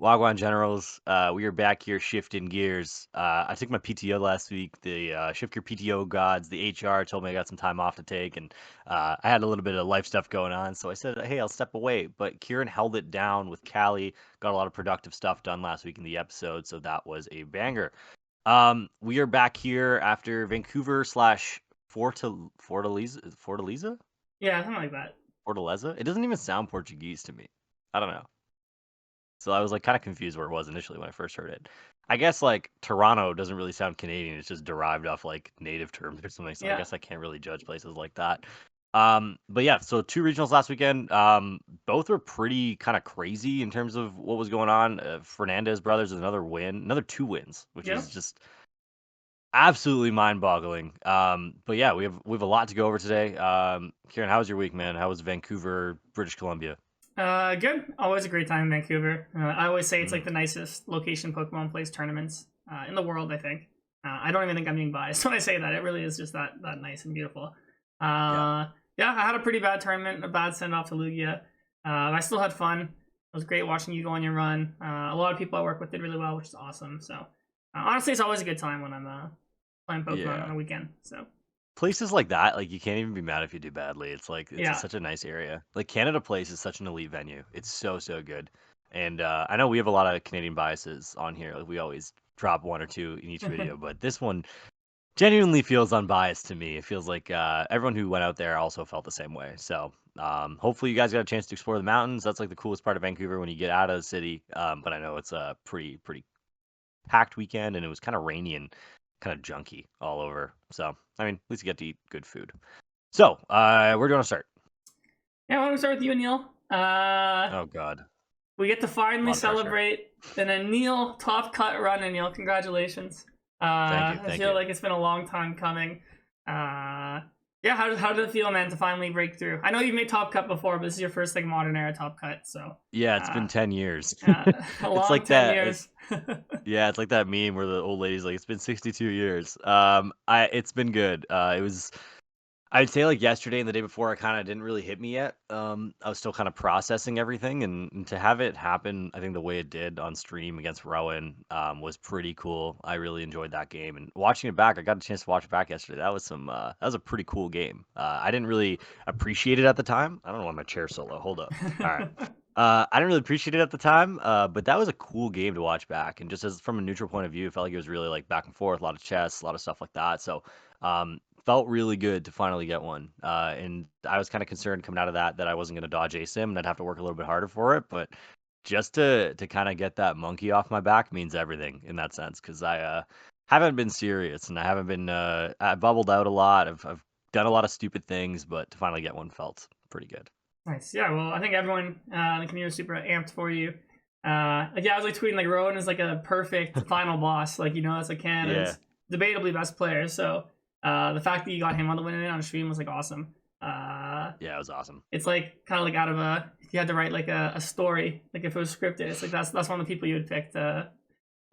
Wagwan Generals, we are back here shifting gears. I took my PTO last week. The Shift Gear PTO gods, the HR told me I got some time off to take, and I had a little bit of life stuff going on, so I said, hey, I'll step away. But Ciaran held it down with Callie, got a lot of productive stuff done last week in the episode, so that was a banger. We are back here after Vancouver slash Fortaleza? Yeah, something like that. Fortaleza? It doesn't even sound Portuguese to me. I don't know. So I was like kind of confused where it was initially when I first heard it. I guess like Toronto doesn't really sound Canadian. It's just derived off like native terms or something. So I Yeah. guess I can't really judge places like that. But yeah, so two regionals last weekend. Both were pretty kind of crazy in terms of what was going on. Fernandez brothers with another win, another two wins, which Yeah. is just absolutely mind-boggling. But yeah, we have a lot to go over today. Ciaran, how was your week, man? How was Vancouver, British Columbia? Good. Always a great time in Vancouver. I always say it's Mm, like the nicest location Pokemon plays tournaments in the world. I think. I don't even think I'm being biased when I say that. It really is just that nice and beautiful. yeah. Yeah, I had a pretty bad tournament, a bad send off to Lugia. I still had fun. It was great watching you go on your run. A lot of people I work with did really well, which is awesome. So honestly, it's always a good time when I'm playing Pokemon on Yeah. a weekend. So Places like that, like you can't even be mad if you do badly. It's like yeah. such a nice area. Like Canada Place is such an elite venue. It's so good. And I know we have a lot of Canadian biases on here. Like we always drop one or two in each video, but this one genuinely feels unbiased to me. It feels like everyone who went out there also felt the same way. So hopefully you guys got a chance to explore the mountains. That's like the coolest part of Vancouver when you get out of the city. But I know it's a pretty packed weekend, and it was kind of rainy and kind of junky all over. So, I mean, at least you get to eat good food. So, where do you want to start? Yeah, why don't we start with you, Neil? Oh God, We get to a finally lot of pressure. celebrate an Anil top cut run, Anil. Congratulations. Thank you, I thank feel you. like it's been a long time coming. Yeah, how did it feel, man, to finally break through? I know you've made top cut before, but this is your first like modern era top cut, so Yeah, it's uh, been 10 years. a It's long like 10 years. yeah, it's like that meme where the old lady's like, "It's been 62 years." It's been good. It was I'd say like yesterday and the day before, it kind of didn't really hit me yet. I was still kind of processing everything, and to have it happen, I think the way it did on stream against Rowan was pretty cool. I really enjoyed that game, and watching it back, I got a chance to watch it back yesterday. That was a pretty cool game. I didn't really appreciate it at the time. I don't know why my chair solo. Hold up. All right. I didn't really appreciate it at the time, but that was a cool game to watch back. And just as from a neutral point of view, it felt like it was really like back and forth, a lot of chess, a lot of stuff like that. So felt really good to finally get one. And I was kind of concerned coming out of that I wasn't going to dodge a sim and I'd have to work a little bit harder for it. But just to kind of get that monkey off my back means everything in that sense because I haven't been serious and I haven't been I bubbled out a lot. I've done a lot of stupid things, but to finally get one felt pretty good. Nice. Yeah, well, I think everyone in the community is super amped for you. Like, yeah, I was like tweeting like Rowan is like a perfect final boss. Like, that's like Yeah, Canada's debatably best player. So the fact that you got him on the win on stream was like awesome. yeah, it was awesome. It's like kind of like out of if you had to write like a story, like if it was scripted, it's like that's one of the people you would pick to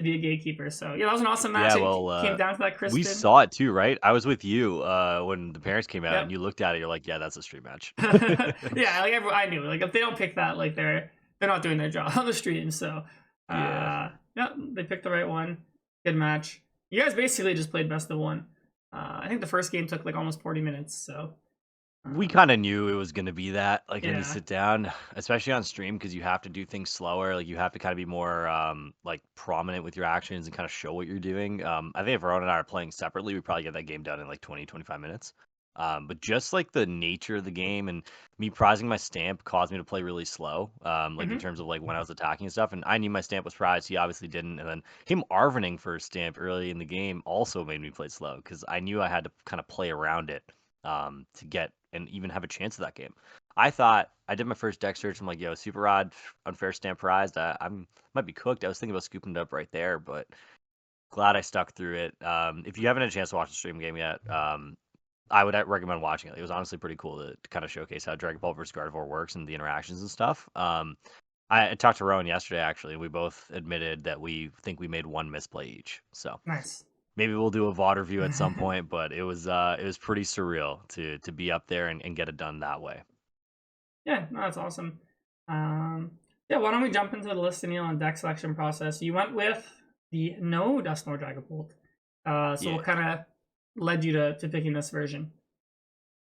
be a gatekeeper. So yeah, that was an awesome match. Yeah, It well, came down to that we crispin. saw it too, right? I was with you when the parents came out, and Yep. you looked at it. You're like, "Yeah, that's a stream match." Yeah, like I knew, like if they don't pick that, like they're not doing their job on the stream. So, Yeah. yeah, they picked the right one. Good match. You guys basically just played best of one. I think the first game took like almost 40 minutes. So, We uh, kind of knew it was going to be that, like when you yeah. sit down, especially on stream, because you have to do things slower. Like you have to kind of be more like prominent with your actions and kind of show what you're doing. I think if Aaron and I are playing separately, we probably get that game done in like 20, 25 minutes. But just like the nature of the game and me prizing my stamp caused me to play really slow, like in Hmm. terms of like when I was attacking and stuff. And I knew my stamp was prized. He obviously didn't. And then him Arvening for a stamp early in the game also made me play slow because I knew I had to kind of play around it to get and even have a chance of that game. I thought I did my first deck search. I'm like, yo, Super Rod, unfair stamp prized. I'm might be cooked. I was thinking about scooping it up right there, but glad I stuck through it. If you haven't had a chance to watch the stream game yet, I would recommend watching it. It was honestly pretty cool to kind of showcase how Dragapult versus Gardevoir works and the interactions and stuff. I talked to Rowan yesterday actually. We both admitted that we think we made one misplay each. So Nice. maybe we'll do a VOD review at some point, but it was pretty surreal to be up there and get it done that way. Yeah, no, that's awesome. Um, Yeah, why don't we jump into the list, Anil, on deck selection process? You went with the no Dusknoir Dragapult. So Yeah. what kind of led you to picking this version?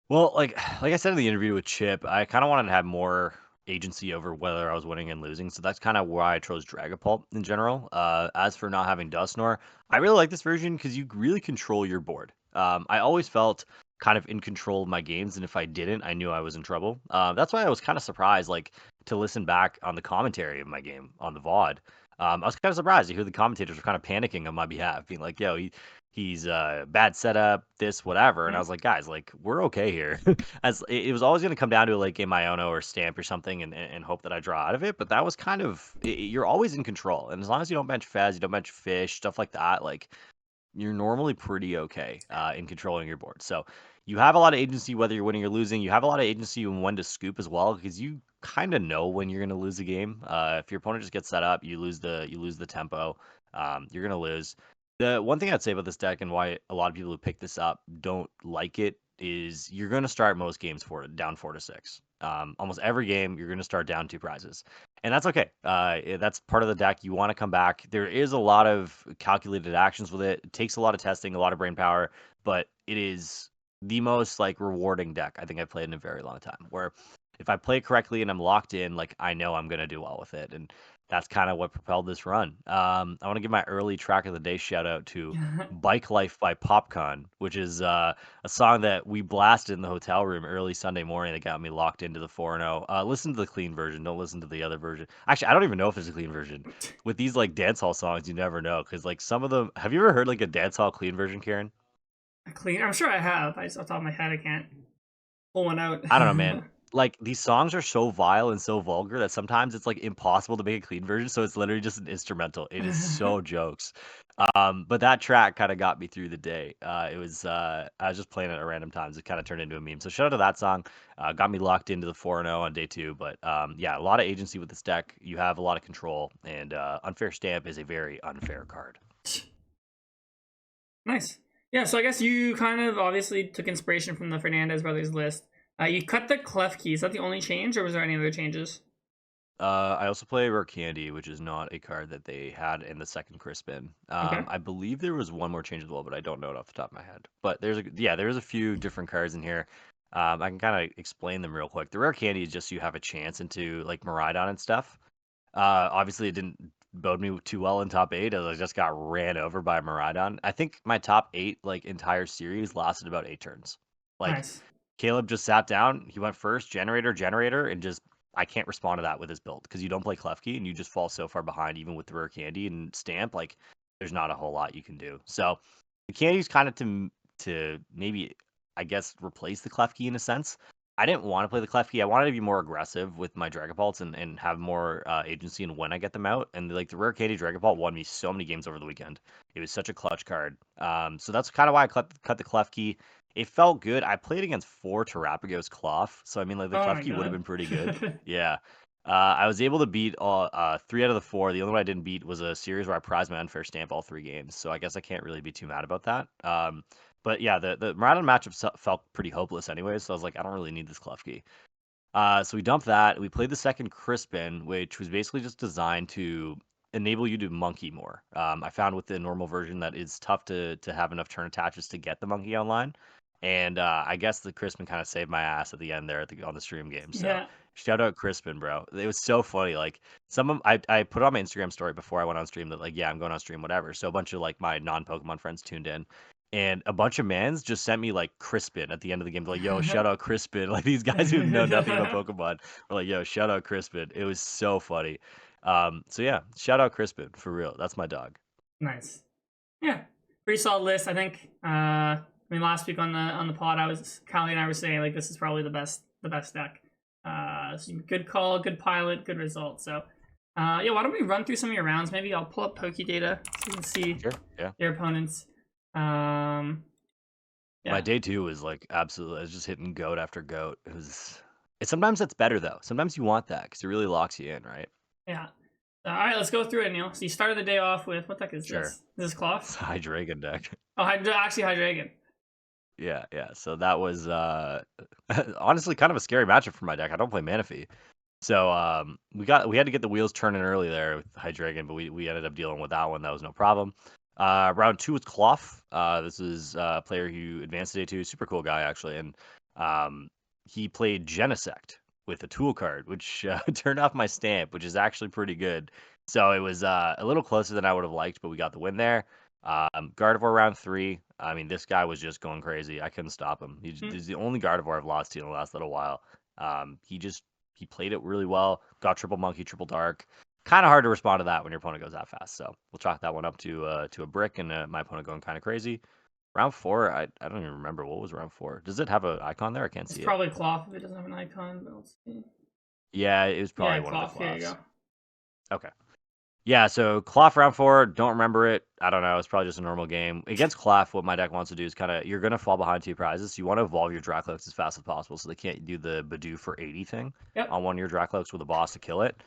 Well, like I said in the interview with Chip, I kind of wanted to have more agency over whether I was winning and losing. So that's kind of why I chose Dragapult in general. As for not having Dusknoir, I really like this version because you really control your board. I always felt kind of in control of my games, and if I didn't, I knew I was in trouble. That's why I was kind of surprised, like to listen back on the commentary of my game on the VOD. I was kind of surprised to hear the commentators were kind of panicking on my behalf, being like, "Yo, he's bad setup, this, whatever." And I Yeah. was like, guys, like we're okay here. As it was always going to come down to like a Miono or Stamp or something, and hope that I draw out of it. But that was kind of you're always in control, and as long as you don't bench Fez, you don't bench Fish, stuff like that, like you're normally pretty okay in controlling your board. So you have a lot of agency whether you're winning or losing. You have a lot of agency in when to scoop as well because you kind of know when you're going to lose a game. If your opponent just gets set up, you lose the tempo. You're going to lose. The one thing I'd say about this deck and why a lot of people who pick this up don't like it is you're going to start most games down 4 to 6. Almost every game you're going to start down 2 prizes. And that's okay. That's part of the deck. You want to come back. There is a lot of calculated actions with it. It takes a lot of testing, a lot of brain power, but it is the most like rewarding deck I think I've played in a very long time. Where if I play correctly and I'm locked in, like I know I'm gonna do well with it, and that's kind of what propelled this run. I want to give my early track of the day shout out to "Bike Life" by Popcon, which is a song that we blasted in the hotel room early Sunday morning that got me locked into the 4-0. Listen to the clean version. Don't listen to the other version. Actually, I don't even know if there's a clean version. With these like dance hall songs, you never know because like some of them. Have you ever heard like a dance hall clean version, Ciaran? Clean. I'm sure I have. I just off the top of my head, I can't pull one out. I don't know, man. Like these songs are so vile and so vulgar that sometimes it's like impossible to make a clean version. So it's literally just an instrumental. It is so jokes. But that track kind of got me through the day. I was just playing it at random times. It kind of turned into a meme. So shout out to that song. Got me locked into the 4-0 on day 2. But yeah, a lot of agency with this deck. You have a lot of control, and unfair stamp is a very unfair card. Nice. Yeah, so I guess you kind of obviously took inspiration from the Fernandez brothers list. You cut the clef key. Is that the only change, or was there any other changes? I also play Rare Candy, which is not a card that they had in the second Crispin. Okay. I believe there was one more change as well, but I don't know it off the top of my head. But there's a few different cards in here. I can kind of explain them real quick. The Rare Candy is just you have a chance into like Miraidon and stuff. Obviously it didn't bode me too well in top 8 as I just got ran over by Miraidon. I think my top 8 like entire series lasted about 8 turns. Like Nice. Caleb just sat down. He went first, generator, and just I can't respond to that with his build because you don't play Klefki and you just fall so far behind, even with the Rare Candy and Stamp. Like, there's not a whole lot you can do. So the Candy's kind of to maybe I guess replace the Klefki in a sense. I didn't want to play the Klefki. I wanted to be more aggressive with my Dragapults and have more agency in when I get them out. And like the Rare Candy Dragapult won me so many games over the weekend. It was such a clutch card. So that's kind of why I cut the Klefki. It felt good. I played against 4 Terrapagos Cloth, so I mean, like the Oh my Klefki would have god. been pretty good. Yeah. I was able to beat all 3 out of the 4. The only one I didn't beat was a series where I prized my unfair stamp all 3 games. So I guess I can't really be too mad about that. But yeah, the Marathon matchup felt pretty hopeless anyway, so I was like, I don't really need this Klefki. So we dumped that. We played the second Crispin, which was basically just designed to enable you to monkey more. I found with the normal version that it's tough to have enough turn attaches to get the monkey online. And I guess the Crispin kind of saved my ass at the end there on the stream game. So Yeah. shout out Crispin, bro. It was so funny. Like I put on my Instagram story before I went on stream that like, yeah, I'm going on stream, whatever. So a bunch of like my non-Pokemon friends tuned in. And a bunch of mans just sent me like Crispin at the end of the game. They're like, yo, shout out Crispin. Like these guys who know nothing about Pokemon were like, yo, shout out Crispin. It was so funny. So yeah, shout out Crispin for real. That's my dog. Nice. Yeah. Pretty solid list. I think I mean last week on the pod Callie and I were saying like this is probably the best deck. So good call, good pilot, good result. So yeah, why don't we run through some of your rounds? Maybe I'll pull up Poke data so you can see Sure. Yeah. your opponents. Um My yeah. day 2 was like absolutely. I was just hitting goat after goat. Sometimes that's better though. Sometimes you want that because it really locks you in, right? Yeah. All right, let's go through it, Neil. So you started the day off with what deck is Sure. this? This is Cloth. It's a Hydreigon deck. Oh, actually Hydreigon. Yeah, yeah. So that was honestly kind of a scary matchup for my deck. I don't play Manaphy. So we had to get the wheels turning early there with Hydreigon, but we ended up dealing with that one. That was no problem. Round 2 was Clough. This is a player who advanced to day 2, super cool guy actually, and he played Genesect with a tool card, which turned off my stamp, which is actually pretty good. So it was a little closer than I would have liked, but we got the win there. Gardevoir round 3. I mean, this guy was just going crazy. I couldn't stop him. He's the only Gardevoir I've lost to in the last little while. He played it really well. Got triple monkey, triple dark. Kind of hard to respond to that when your opponent goes that fast. So we'll chalk that one up to a brick, and my opponent going kind of crazy. Round 4, I don't even remember what was round 4. Does it have an icon there? I can't It's see it. probably Cloth if it doesn't have an icon, but let's see. Yeah, it was probably Yeah, one of the Cloth. Here you Cloughs. go. Okay. Yeah, so Clough round 4, don't remember it. I don't know. It's probably just a normal game. Against Clough, what my deck wants to do is you're going to fall behind 2 prizes. So you want to evolve your Dracloaks as fast as possible so they can't do the Badoo for 80 thing Yep. on one of your Dracloaks with a boss to kill it.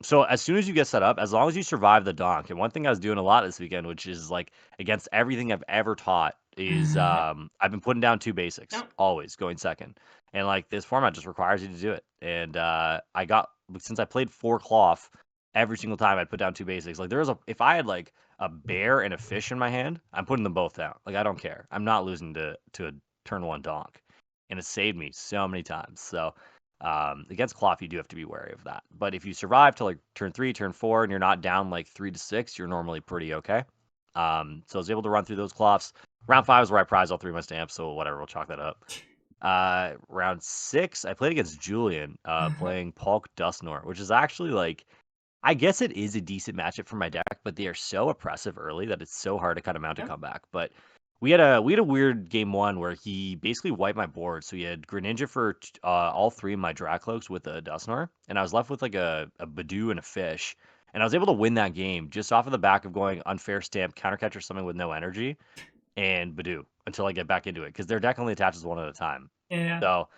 So as soon as you get set up, as long as you survive the donk, and one thing I was doing a lot this weekend, which is like against everything I've ever taught, is I've been putting down 2 basics, Yep. always going second. And like this format just requires you to do it. And since I played 4 Cloth, every single time I'd put down 2 basics. Like if I had like a bear and a fish in my hand, I'm putting them both down. Like I don't care. I'm not losing to a turn 1 donk. And it saved me so many times. So against Cloth, you do have to be wary of that. But if you survive to like turn 3, turn 4, and you're not down like 3 to 6, you're normally pretty okay. So I was able to run through those Cloths. Round 5 is where I prized all 3 of my stamps, so whatever, we'll chalk that up. Round 6, I played against Julian, playing Polk Dustnor, which is actually like, I guess it is a decent matchup for my deck, but they are so oppressive early that it's so hard to kind of mount a comeback. But we had a weird game 1 where he basically wiped my board. So he had Greninja for all 3 of my Dracloaks with a Dustnor, and I was left with like a Badoo and a fish. And I was able to win that game just off of the back of going unfair stamp, countercatch or something with no energy, and Badoo until I get back into it because their deck only attaches 1 at a time. Yeah. So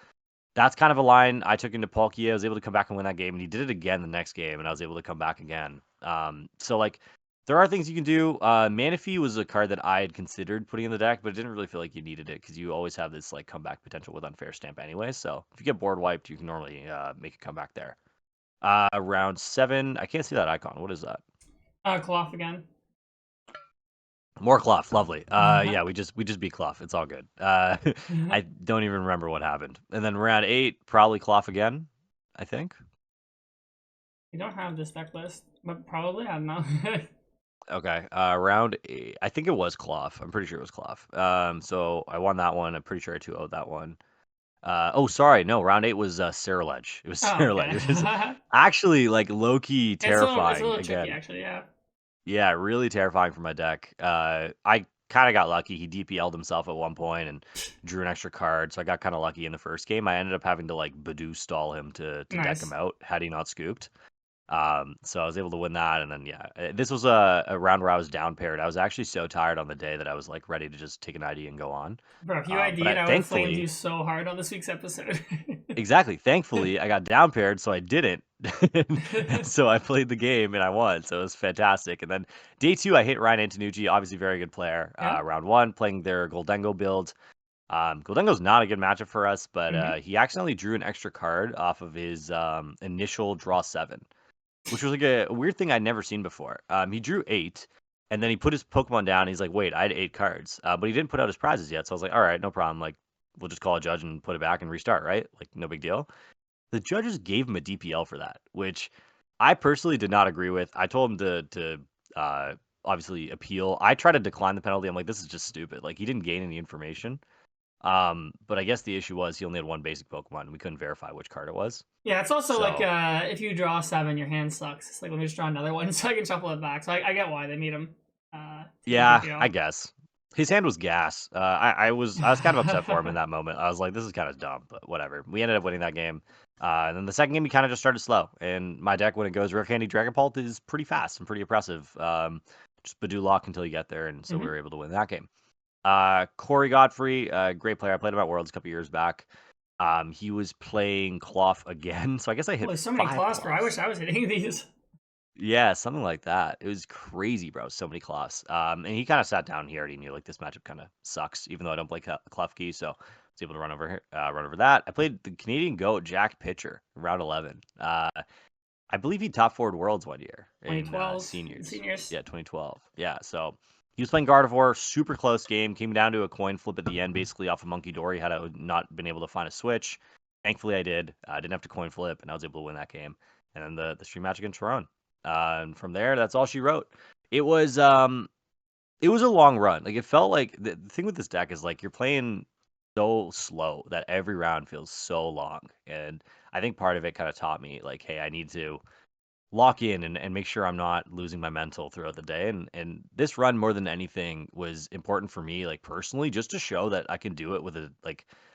that's kind of a line I took into Palkia. I was able to come back and win that game, and he did it again the next game, and I was able to come back again. So like there are things you can do. Manaphy was a card that I had considered putting in the deck, but it didn't really feel like you needed it because you always have this like comeback potential with Unfair Stamp anyway. So if you get board wiped, you can normally make a comeback there. Round 7, I can't see that icon. What is that? Cloth again. More Clough, lovely. Yeah, we just beat Clough. It's all good. I don't even remember what happened. And then round 8, probably Clough again, I think. We don't have this deck list, but probably, I don't know. Okay. Round 8, I think it was Clough. I'm pretty sure it was Clough. So I won that one. I'm pretty sure I 2-0'd that one. Oh, sorry. No, round 8 was Sirledge. It was Oh, Sirledge, which is okay. actually like low-key It's a terrifying little tricky, again. actually, yeah. Yeah, really terrifying for my deck. I kind of got lucky. He DPL'd himself at one point and drew an extra card, so I got kind of lucky in the first game. I ended up having to like Badoo stall him to deck him Nice. out had he not scooped. So I was able to win that, and then yeah, this was a round where I was down paired. I was actually so tired on the day that I was like ready to just take an ID and go on. Bro, if you But ID'd, I would have flamed you thankfully, so hard on this week's episode. exactly, thankfully, I got down paired, so I didn't. So I played the game and I won, so it was fantastic. And then day 2, I hit Ryan Antonucci, obviously very good player. Yeah. Round 1, playing their Goldengo build. Goldengo's not a good matchup for us, but he accidentally drew an extra card off of his initial draw 7, which was like a weird thing I'd never seen before. He drew 8, and then he put his Pokemon down. And he's like, "Wait, I had 8 cards," but he didn't put out his prizes yet. So I was like, "All right, no problem. Like, we'll just call a judge and put it back and restart, right? Like, no big deal." The judges gave him a DPL for that, which I personally did not agree with. I told him to obviously appeal. I tried to decline the penalty. I'm like, this is just stupid. Like, he didn't gain any information. But I guess the issue was he only had 1 basic Pokemon, and we couldn't verify which card it was. Yeah, it's also like So if you draw 7, your hand sucks. It's like, let me just draw another one so I can shuffle it back. So I get why they made him take a yeah, I DPL. guess his hand was gas. I was kind of upset for him in that moment. I was like, this is kind of dumb, but whatever. We ended up winning that game. And then the second game, he kind of just started slow. And my deck, when it goes Rare Candy Dragapult, is pretty fast and pretty oppressive. Just Badoo lock until you get there, and so we were able to win that game. Corey Godfrey, great player. I played him at Worlds a couple years back. He was playing Cloth again, so I guess I hit Holy, so many 5 claws, bro. I Cloths. wish I was hitting these. Yeah, something like that. It was crazy, bro. So many Cloths. And he kind of sat down. He already knew like this matchup kind of sucks, even though I don't play Klefki. So was able to run over that. I played the Canadian GOAT Jack Pitcher round 11. I believe he top forward worlds one year in 2012 seniors. seniors. Yeah, 2012. Yeah, so he was playing Gardevoir, super close game. Came down to a coin flip at the end, basically off of Monkey Dory. Had I not been able to find a switch, thankfully I did. I didn't have to coin flip, and I was able to win that game. And then the stream match against Ciaran. And from there, that's all she wrote. It was a long run. Like it felt like the thing with this deck is like you're playing so slow that every round feels so long. And I think part of it kind of taught me like, hey, I need to lock in and make sure I'm not losing my mental throughout the day. And this run more than anything was important for me, like personally, just to show that I can do it with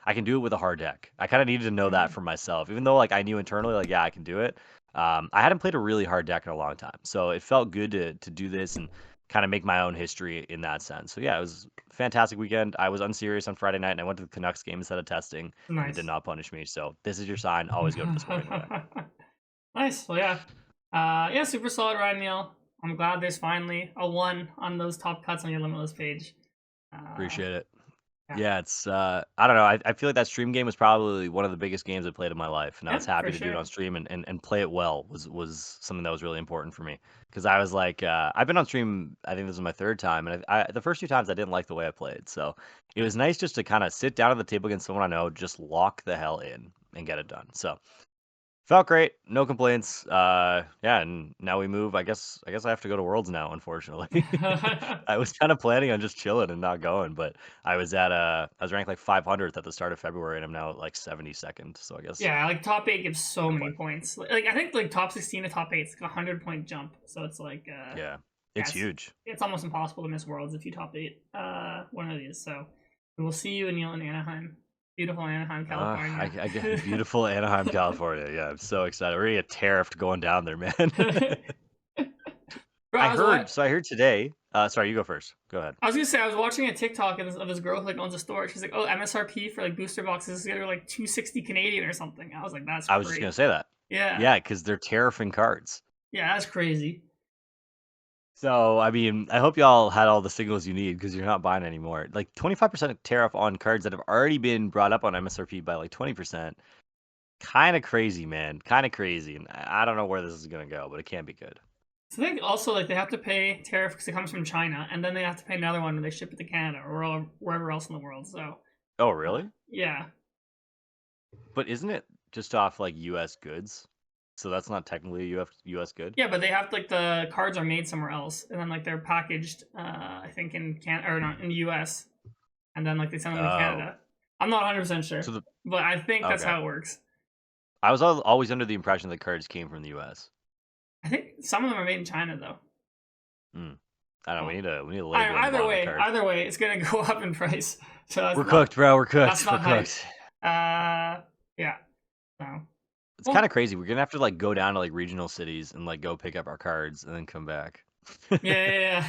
I can do it with a hard deck. I kind of needed to know that for myself, even though like I knew internally, like, yeah, I can do it. I hadn't played a really hard deck in a long time. So it felt good to do this and kind of make my own history in that sense. So yeah, it was a fantastic weekend. I was unserious on Friday night and I went to the Canucks game instead of testing and it did Nice. not punish me. So this is your sign. Always go to the sporting event. Nice. Well, yeah. Yeah, super solid ride, Neil. I'm glad there's finally a 1 on those top cuts on your limitless page. Appreciate it. Yeah. Yeah, it's I don't know. I feel like that stream game was probably one of the biggest games I played in my life. And I Yeah, was happy for to do it sure. on stream and play it well was something that was really important for me. Because I was like, I've been on stream, I think this is my third time, and the first 2 times I didn't like the way I played. So it was nice just to kind of sit down at the table against someone I know, just lock the hell in and get it done. So felt great, no complaints. Yeah, and now we move. I guess I have to go to Worlds now, unfortunately. I was kind of planning on just chilling and not going, but I was ranked like 500th at the start of February, and I'm now at like 72nd. So I guess Yeah, like top 8 gives so no many complaints. points. Like I think like top 16 to top 8 is like a 100-point jump. So it's like Yeah, yeah, it's huge. it's almost impossible to miss Worlds if you top 8 one of these. So we will see you, Neil, in Anaheim. Beautiful Anaheim, California. I get beautiful Anaheim, California. Yeah, I'm so excited. We're gonna get tariffed going down there, man. Bro, I heard. So I heard today. Sorry, you go first. Go ahead. I was gonna say I was watching a TikTok of this girl who like owns a store. She's like, "Oh, MSRP for like booster boxes is gonna be like 260 Canadian or something." I was like, "That's I was just great." gonna say that. Yeah, Yeah, because they're tariffing cards. yeah, that's crazy. So, I mean, I hope y'all had all the signals you need because you're not buying anymore. Like 25% tariff on cards that have already been brought up on MSRP by like 20%. Kind of crazy, man. Kind of crazy. And I don't know where this is going to go, but it can't be good. So I think also like they have to pay tariff because it comes from China, and then they have to pay another one when they ship it to Canada or wherever else in the world. So Oh, really? yeah, But isn't it just off like US goods? So that's not technically a US good? yeah, but they have like the cards are made somewhere else, and then like they're packaged, I think in Canada or not in the US, and then like they send them to Oh. Canada. I'm not 100% sure, but I think that's how it works. I was always under the impression that cards came from the US. I think some of them are made in China though. I don't know. We need a label. Either way, it's gonna go up in price. So we're cooked, bro. We're cooked. That's not we're cooked. Yeah. So it's kind of crazy. We're gonna have to like go down to like regional cities and like go pick up our cards and then come back. Yeah.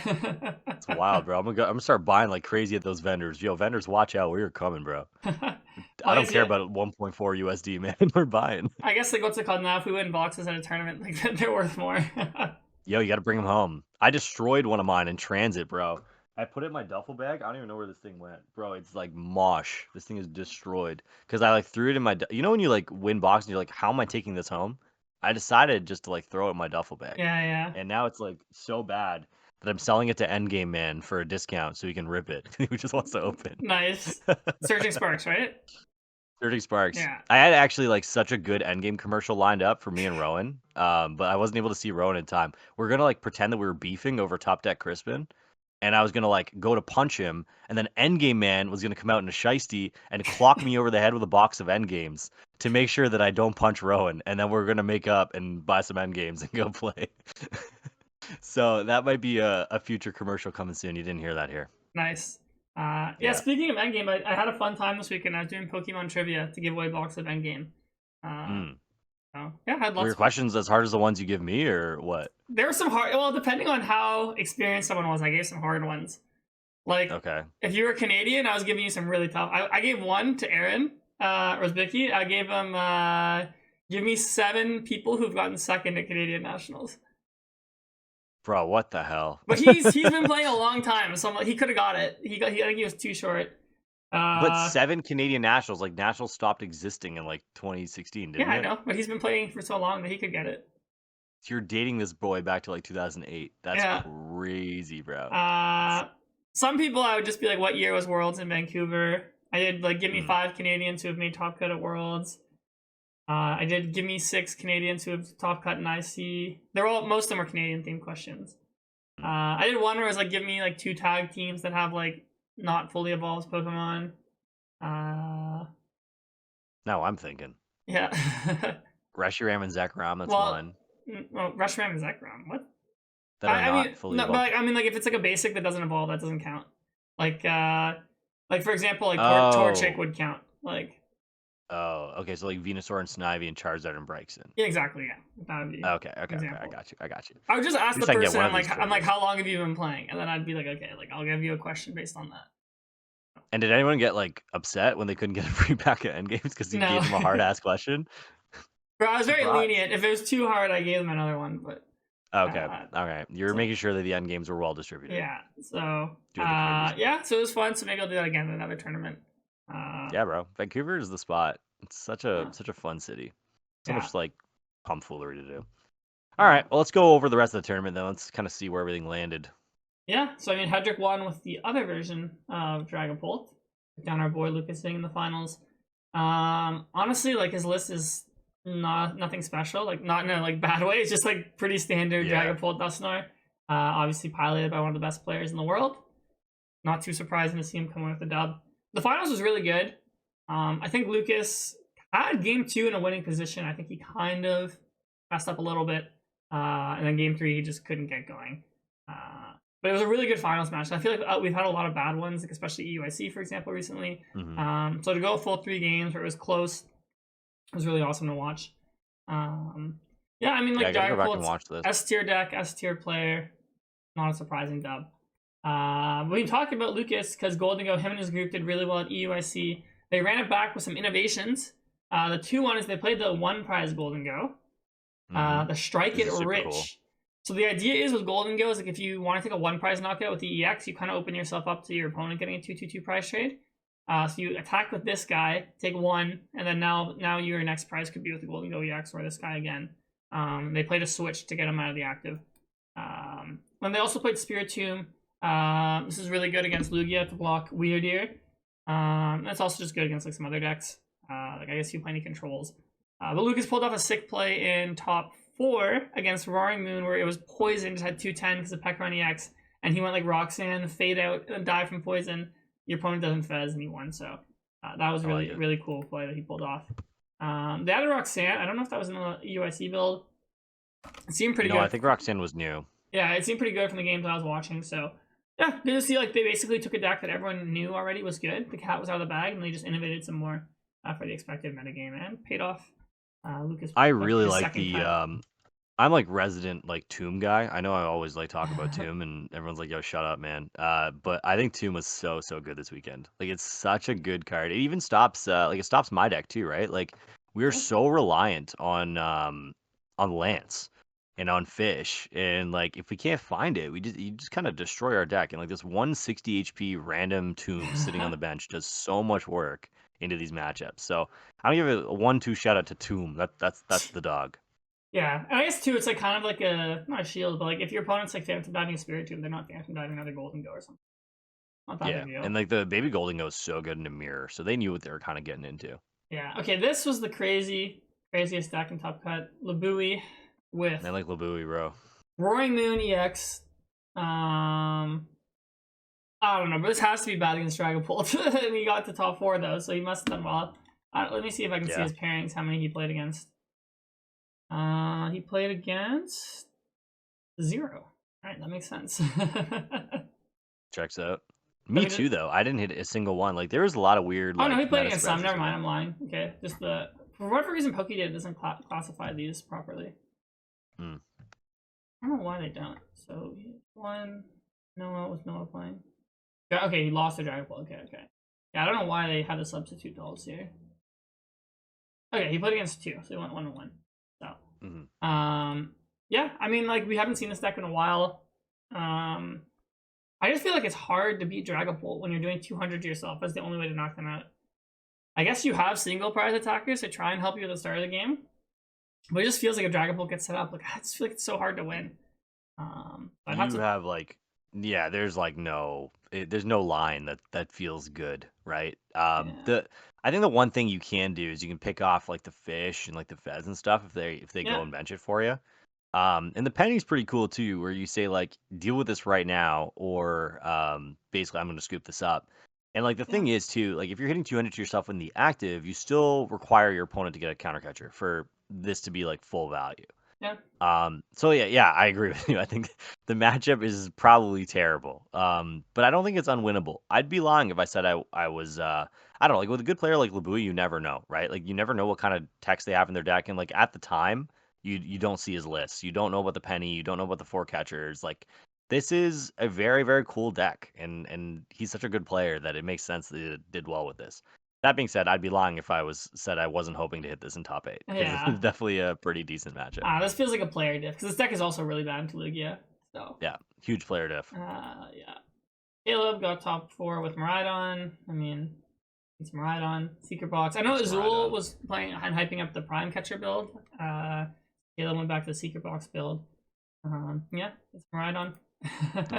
It's wild, bro. I'm gonna start buying like crazy at those vendors. Yo, vendors, watch out. We're coming, bro. I don't care about 1.4 USD, man. We're buying. I guess like what's it called now? If we win boxes at a tournament, like they're worth more. Yo, you got to bring them home. I destroyed one of mine in transit, bro. I put it in my duffel bag. I don't even know where this thing went, bro. It's like mosh. This thing is destroyed because I like threw it in my. You know when you like win box and you're like, how am I taking this home? I decided just to like throw it in my duffel bag. Yeah. And now it's like so bad that I'm selling it to Endgame Man for a discount so he can rip it. He just wants to open. Nice. Surging Sparks, right? Surging Sparks. Yeah. I had actually like such a good Endgame commercial lined up for me and Rowan, but I wasn't able to see Rowan in time. We're gonna like pretend that we were beefing over Top Deck Crispin, and I was gonna like go to punch him, and then Endgame Man was gonna come out in a shiesty and clock me over the head with a box of Endgames to make sure that I don't punch Rowan, and then we're gonna make up and buy some Endgames and go play. So that might be a future commercial coming soon. You didn't hear that here. Nice. Yeah, speaking of Endgame, I had a fun time this weekend. I was doing Pokemon trivia to give away a box of Endgame. So, yeah, I had lots Were your questions as hard as the ones you give me, or what? There were some hard. Well, depending on how experienced someone was, I gave some hard ones. Like, okay, if you were Canadian, I was giving you some really tough. I gave one to Aaron Rosbicki. I gave him give me 7 people who've gotten second at Canadian Nationals. Bro, what the hell? But he's been playing a long time, so he could have got it. I think he was too short. But Uh, 7 Canadian nationals, like nationals stopped existing in like 2016, yeah, didn't I it? know, but he's been playing for so long that he could get it. So you're dating this boy back to like 2008. That's Yeah. crazy, bro. Uh, some people I would just be like, what year was Worlds in Vancouver? I did like give me Mm. 5 Canadians who have made top cut at Worlds. I did give me 6 Canadians who have top cut in IC. They're all most of them are Canadian themed questions. Mm. I did one where it was like give me like 2 tag teams that have like not fully evolved Pokemon. Now I'm thinking. Yeah. Reshiram and Zekrom, that's well, one. well, Reshiram and Zekrom. What? That are I mean, not fully no, but evolved. like, I mean, like if it's like a basic that doesn't evolve, that doesn't count. Like, for example, like Torchic Oh. would count. Like, Oh, okay. So like Venusaur and Snivy and Charizard and Bryson. yeah, exactly, yeah. That would be Okay. an I example. got you. I got you. I would just At ask the least I can get person, one I'm of these like, triggers. how long have you been playing? And then I'd be like, okay, like I'll give you a question based on that. And did anyone get like upset when they couldn't get a free pack of endgames because you No, gave them a hard ass question? bro, I was very Surprise. lenient. If it was too hard, I gave them another one. But Okay. uh, All right. You're so making sure that the endgames were well distributed. yeah, so Doing the community. yeah, so it was fun. So maybe I'll do that again in another tournament. Yeah, bro. Vancouver is the spot. It's such a Yeah, fun city. So yeah, much like tomfoolery to do. All yeah. right. Well, let's go over the rest of the tournament then. Let's kind of see where everything landed. Yeah, so I mean, Hedrick won with the other version of Dragapult. Down our boy Lucas Singh in the finals. Honestly, like his list is nothing special. Like not in a like bad way. It's just like pretty standard Yeah. Dragapult Dusknoir. Obviously piloted by one of the best players in the world. Not too surprising to see him come with the dub. The finals was really good. I think Lucas had game 2 in a winning position. I think he kind of messed up a little bit. And then game 3 he just couldn't get going. But it was a really good finals match. I feel like we've had a lot of bad ones, like especially EUIC, for example, recently. So to go full 3 games where it was close, it was really awesome to watch. Yeah, I mean, Yeah, like I gotta go back and Dragapult's watch this. S tier deck, S tier player, not a surprising dub. We talked about Lucas because Golden Go, him and his group did really well at EUIC. They ran it back with some innovations. The 2-1 is they played the 1 prize Golden Go, the Strike This It is super Rich. cool. So the idea is with Golden Go is like if you want to take a 1 prize knockout with the EX, you kind of open yourself up to your opponent getting a 2/2/2 prize trade. So you attack with this guy, take 1, and then now your next prize could be with the Golden Go EX or this guy again. They played a switch to get him out of the active. And they also played Spiritomb. This is really good against Lugia to block Weirdeer. That's also just good against like some other decks. Like I guess you play any controls. But Lucas pulled off a sick play in top 4 against Roaring Moon where it was poison, just had 210 because of Pekron EX, and he went like Roxanne, fade out, and die from poison. Your opponent doesn't fez, and he won. So that was really really cool play that he pulled off. They added Roxanne. I don't know if that was in the UIC build. It seemed pretty good. No, I think Roxanne was new. Yeah, it seemed pretty good from the games I was watching. So yeah, good to see like they basically took a deck that everyone knew already was good. The cat was out of the bag, and they just innovated some more for the expected metagame, and paid off. Lucas, I really like the I'm like resident like Tomb guy. I know I always like talk about Tomb and everyone's like, yo, shut up, man. But I think Tomb was so good this weekend. Like it's such a good card. It even stops it stops my deck too, right? Like we are so reliant on Lance and on Fish. And like if we can't find it, you just kind of destroy our deck. And like this 160 HP random Tomb sitting on the bench does so much work into these matchups. So I'll give it a 1-2 shout out to Tomb. That's the dog. Yeah, and I guess too, it's like kind of like a not a shield, but like if your opponent's like Phantom Diving a Spiritomb, they're not Phantom Diving another Golden Go or something. Not that big deal. And like the baby Golden Go is so good in a mirror, so they knew what they were kind of getting into. Yeah. Okay, this was the craziest deck in Top Cut. Labui with I like Labui, bro. Roaring Moon EX. I don't know, but this has to be bad against Dragapult. And he got to top 4 though, so he must have done well. Let me see if I can see his pairings, how many he played against. He played against 0. Alright, that makes sense. Checks out. Me too, though. I didn't hit a single one. Like there was a lot of weird. Oh like, no, he played against some. Never mind, I'm lying. Okay, just for whatever reason, PokéData doesn't classify these properly. I don't know why they don't. So one Noah with Noah playing. Yeah, okay, he lost to Dragapult. Okay. Yeah, I don't know why they had to substitute dolls here. Okay, he played against 2, so he went 1-1. So, yeah, I mean, like we haven't seen this deck in a while. I just feel like it's hard to beat Dragapult when you're doing 200 to yourself. That's the only way to knock them out. I guess you have single prize attackers to try and help you at the start of the game, but it just feels like if Dragapult gets set up, like I just feel like it's so hard to win. You have like, yeah, there's like there's no line that feels good, right? Yeah. I think the one thing you can do is you can pick off like the fish and like the fez and stuff if they go Yeah. and bench it for you. And the penny's pretty cool too, where you say like deal with this right now, or basically I'm gonna scoop this up. And like the Yeah. thing is too, like if you're hitting 200 to yourself in the active, you still require your opponent to get a counter catcher for this to be like full value. Yeah. So yeah, I agree with you. I think the matchup is probably terrible. But I don't think it's unwinnable. I'd be lying if I said I was I don't know, like with a good player like Lugia, you never know, right? Like you never know what kind of text they have in their deck, and like at the time, you don't see his lists. You don't know about the penny, you don't know about the four catchers. Like this is a very, very cool deck, and he's such a good player that it makes sense that he did well with this. That being said, I'd be lying if I said I wasn't hoping to hit this in top 8 because this Yeah. is definitely a pretty decent matchup. This feels like a player diff because this deck is also really bad in Lugia. So Yeah, huge player diff. yeah. Caleb got top 4 with Miraidon. I mean, it's Miraidon. Secret Box. I know Azul was playing and hyping up the Prime Catcher build. Caleb went back to the Secret Box build. Yeah, it's Miraidon.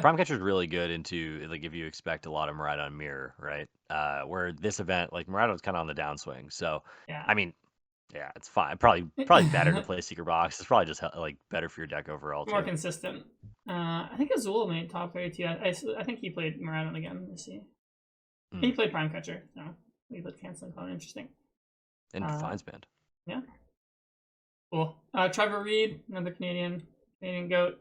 Prime Catcher is really good into like if you expect a lot of Miraidon Mirror, right? Where this event, like Miraidon's kind of on the downswing. So Yeah. I mean, yeah, it's fine. Probably better to play Secret Box. It's probably just like better for your deck overall too. More consistent. I think Azul made top 32. I think he played Miraidon again. Let's see. He played Prime Catcher, so we played Canceling Cloud. Interesting. And Defiance Band. Yeah. Cool. Trevor Reed, another Canadian goat.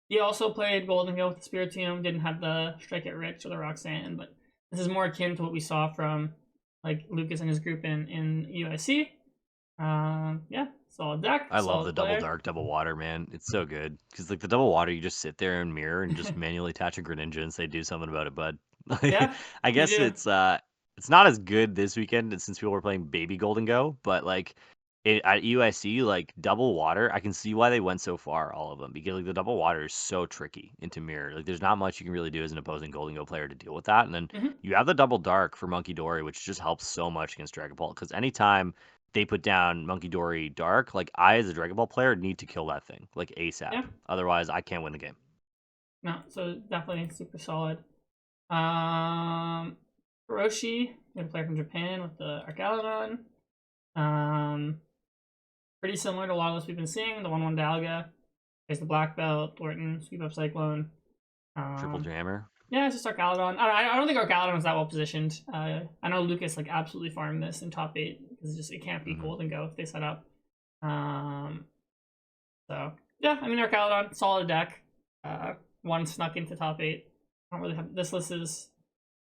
He also played Golden Hill with the Spiritomb. Didn't have the Strike It Rich or the Roxanne, but this is more akin to what we saw from like Lucas and his group in UIC. Yeah, solid deck. I love the player. double dark, double water, man. It's so good because like the double water, you just sit there and mirror and just manually attach a Greninja and say do something about it, bud. Yeah, I guess it's not as good this weekend since people were playing Baby Golden Go, but like at UIC, like double water, I can see why they went so far, all of them, because like the double water is so tricky into mirror. Like there's not much you can really do as an opposing Golden Go player to deal with that. And then you have the double dark for Monkey Dory, which just helps so much against Dragapult. Because anytime they put down Monkey Dory dark, like I as a Dragapult player need to kill that thing like ASAP. Yeah. Otherwise, I can't win the game. No, so definitely super solid. Hiroshi, a player from Japan with the Arcalodon. Pretty similar to a lot of those we've been seeing. The 1/1 Dalga. There's the Black Belt, Thornton, Sweep Up Cyclone. Triple Jammer. Yeah, it's just Arcalodon. I don't think Arcalodon is that well positioned. I know Lucas like absolutely farmed this in top 8 because it can't be Golden Go if they set up. So yeah, I mean Arcalodon, solid deck. One snuck into top 8. I don't really have this list is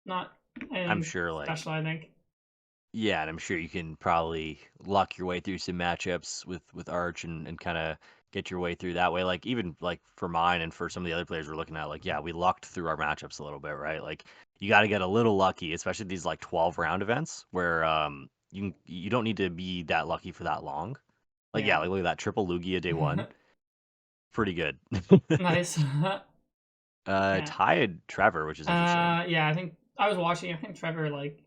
not. I'm sure like special. I think. Yeah, and I'm sure you can probably luck your way through some matchups with Arch and kind of get your way through that way. Like even like for mine and for some of the other players we're looking at, like yeah, we lucked through our matchups a little bit, right? Like you got to get a little lucky, especially these like 12 round events where you don't need to be that lucky for that long. Like yeah, like look at that triple Lugia day 1, pretty good. Nice. Tied Trevor, which is interesting. Yeah, I think I was watching. I think Trevor like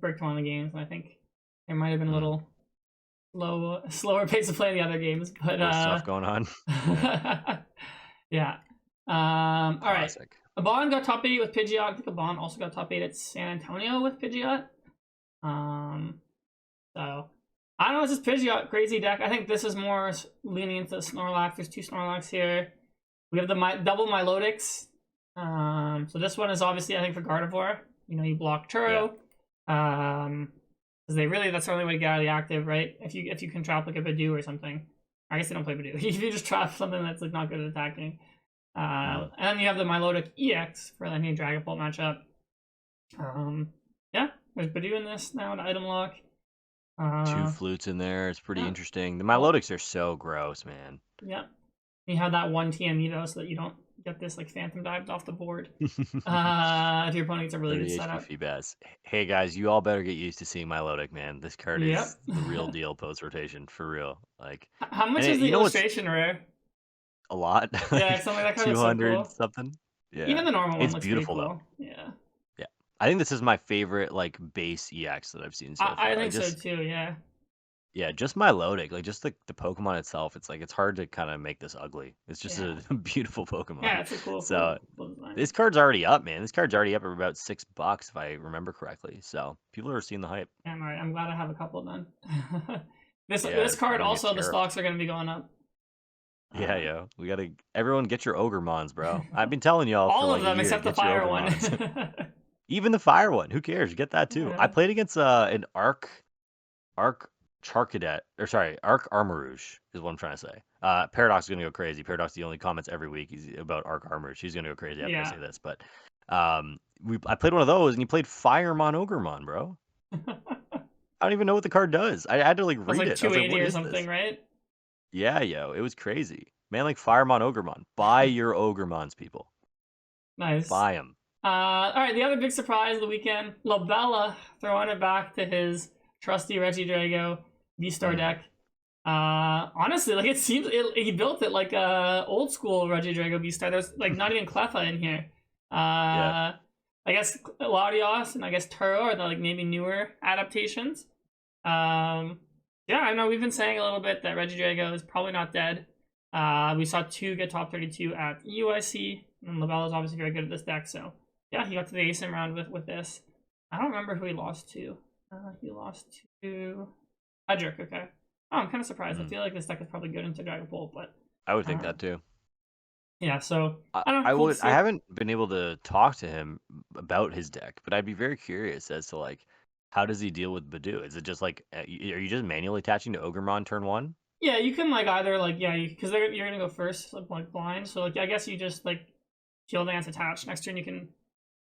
bricked one of the games, and I think there might have been a little slower pace of play in the other games, but stuff going on. Yeah. All right. Abon got top 8 with Pidgeot. I think Abon also got top 8 at San Antonio with Pidgeot. So I don't know. It's just Pidgeot crazy deck. I think this is more leaning into Snorlax. There's 2 Snorlax here. We have the double Milotics. So this one is obviously I think for Gardevoir. You know, you block Turo. Because that's the only way to get out of the active, right? If you can trap like a Badoo or something. I guess they don't play Badoo. If you just trap something that's like not good at attacking. And then you have the Milotic EX for the new Dragapult matchup. Yeah, there's Badoo in this now, an item lock. 2 flutes in there. It's pretty interesting. The Milotics are so gross, man. Yeah. You have that 1 TME though, so that you don't get this like phantom dived off the board. If your opponent gets a really good setup. Hey guys, you all better get used to seeing Milotic, man. This card is the real deal post rotation, for real. Like how much is the illustration rare? A lot. Yeah, something like that. 200 something. Yeah. Even the normal one It's looks pretty beautiful though. cool. Yeah. Yeah. I think this is my favorite like base EX that I've seen so I far. Like think so just too. Yeah. yeah, just my loading, like just the Pokemon itself. It's like it's hard to kind of make this ugly. It's just a Yeah. beautiful Pokemon. Yeah. It's a So cool design. this card's already up, man. This card's already up at about $6 if I remember correctly. So people are seeing the hype. Yeah, I'm alright. I'm glad I have a couple then. This Yeah, you're card gonna get also the tariffed. stocks are gonna be going up. Yeah, Uh, yo, we gotta everyone get your Ogremons, bro. I've been telling y'all for all of like a them year, except the get your fire one. Ogremons. Even the fire one, who cares? Get that too. I Yeah. played against an Arc Charcadet, or sorry, Arc Armarouge is what I'm trying to say. Paradox is gonna go crazy. Paradox the only comments every week he's about Arc Armarouge. He's gonna go crazy after I Yeah. say this, but I played one of those and he played Firemon Ogremon, bro. I don't even know what the card does. I had to like That's read like it. I was like, 280 what or is something, this? right? Yeah, yo, it was crazy. Man, like Firemon Ogremon. Buy your Ogremons, people. Nice. Buy them. All right, the other big surprise of the weekend, Labella throwing it back to his trusty Regidrago V-Star deck. Honestly, like he built it like a old school Regidrago V-Star. There's like not even Cleffa in here. Yeah. I guess Latios and I guess Turo are the like maybe newer adaptations. Yeah, I know we've been saying a little bit that Regidrago is probably not dead. We saw 2 get top 32 at UIC, and Labella's obviously very good at this deck, so yeah, he got to the ASIM round with this. I don't remember who he lost to. He lost to Edric, okay. Oh, I'm kind of surprised. I feel like this deck is probably good into Dragapult, but I would think that too. yeah, so I, I don't know, I cool to would. I see. haven't been able to talk to him about his deck, but I'd be very curious as to like how does he deal with Badoo? Is it just like are you just manually attaching to Ogremon turn one? Yeah, you can like either like yeah, because you're gonna go first like blind, so like I guess you just like Shield Dance attached. Next turn you can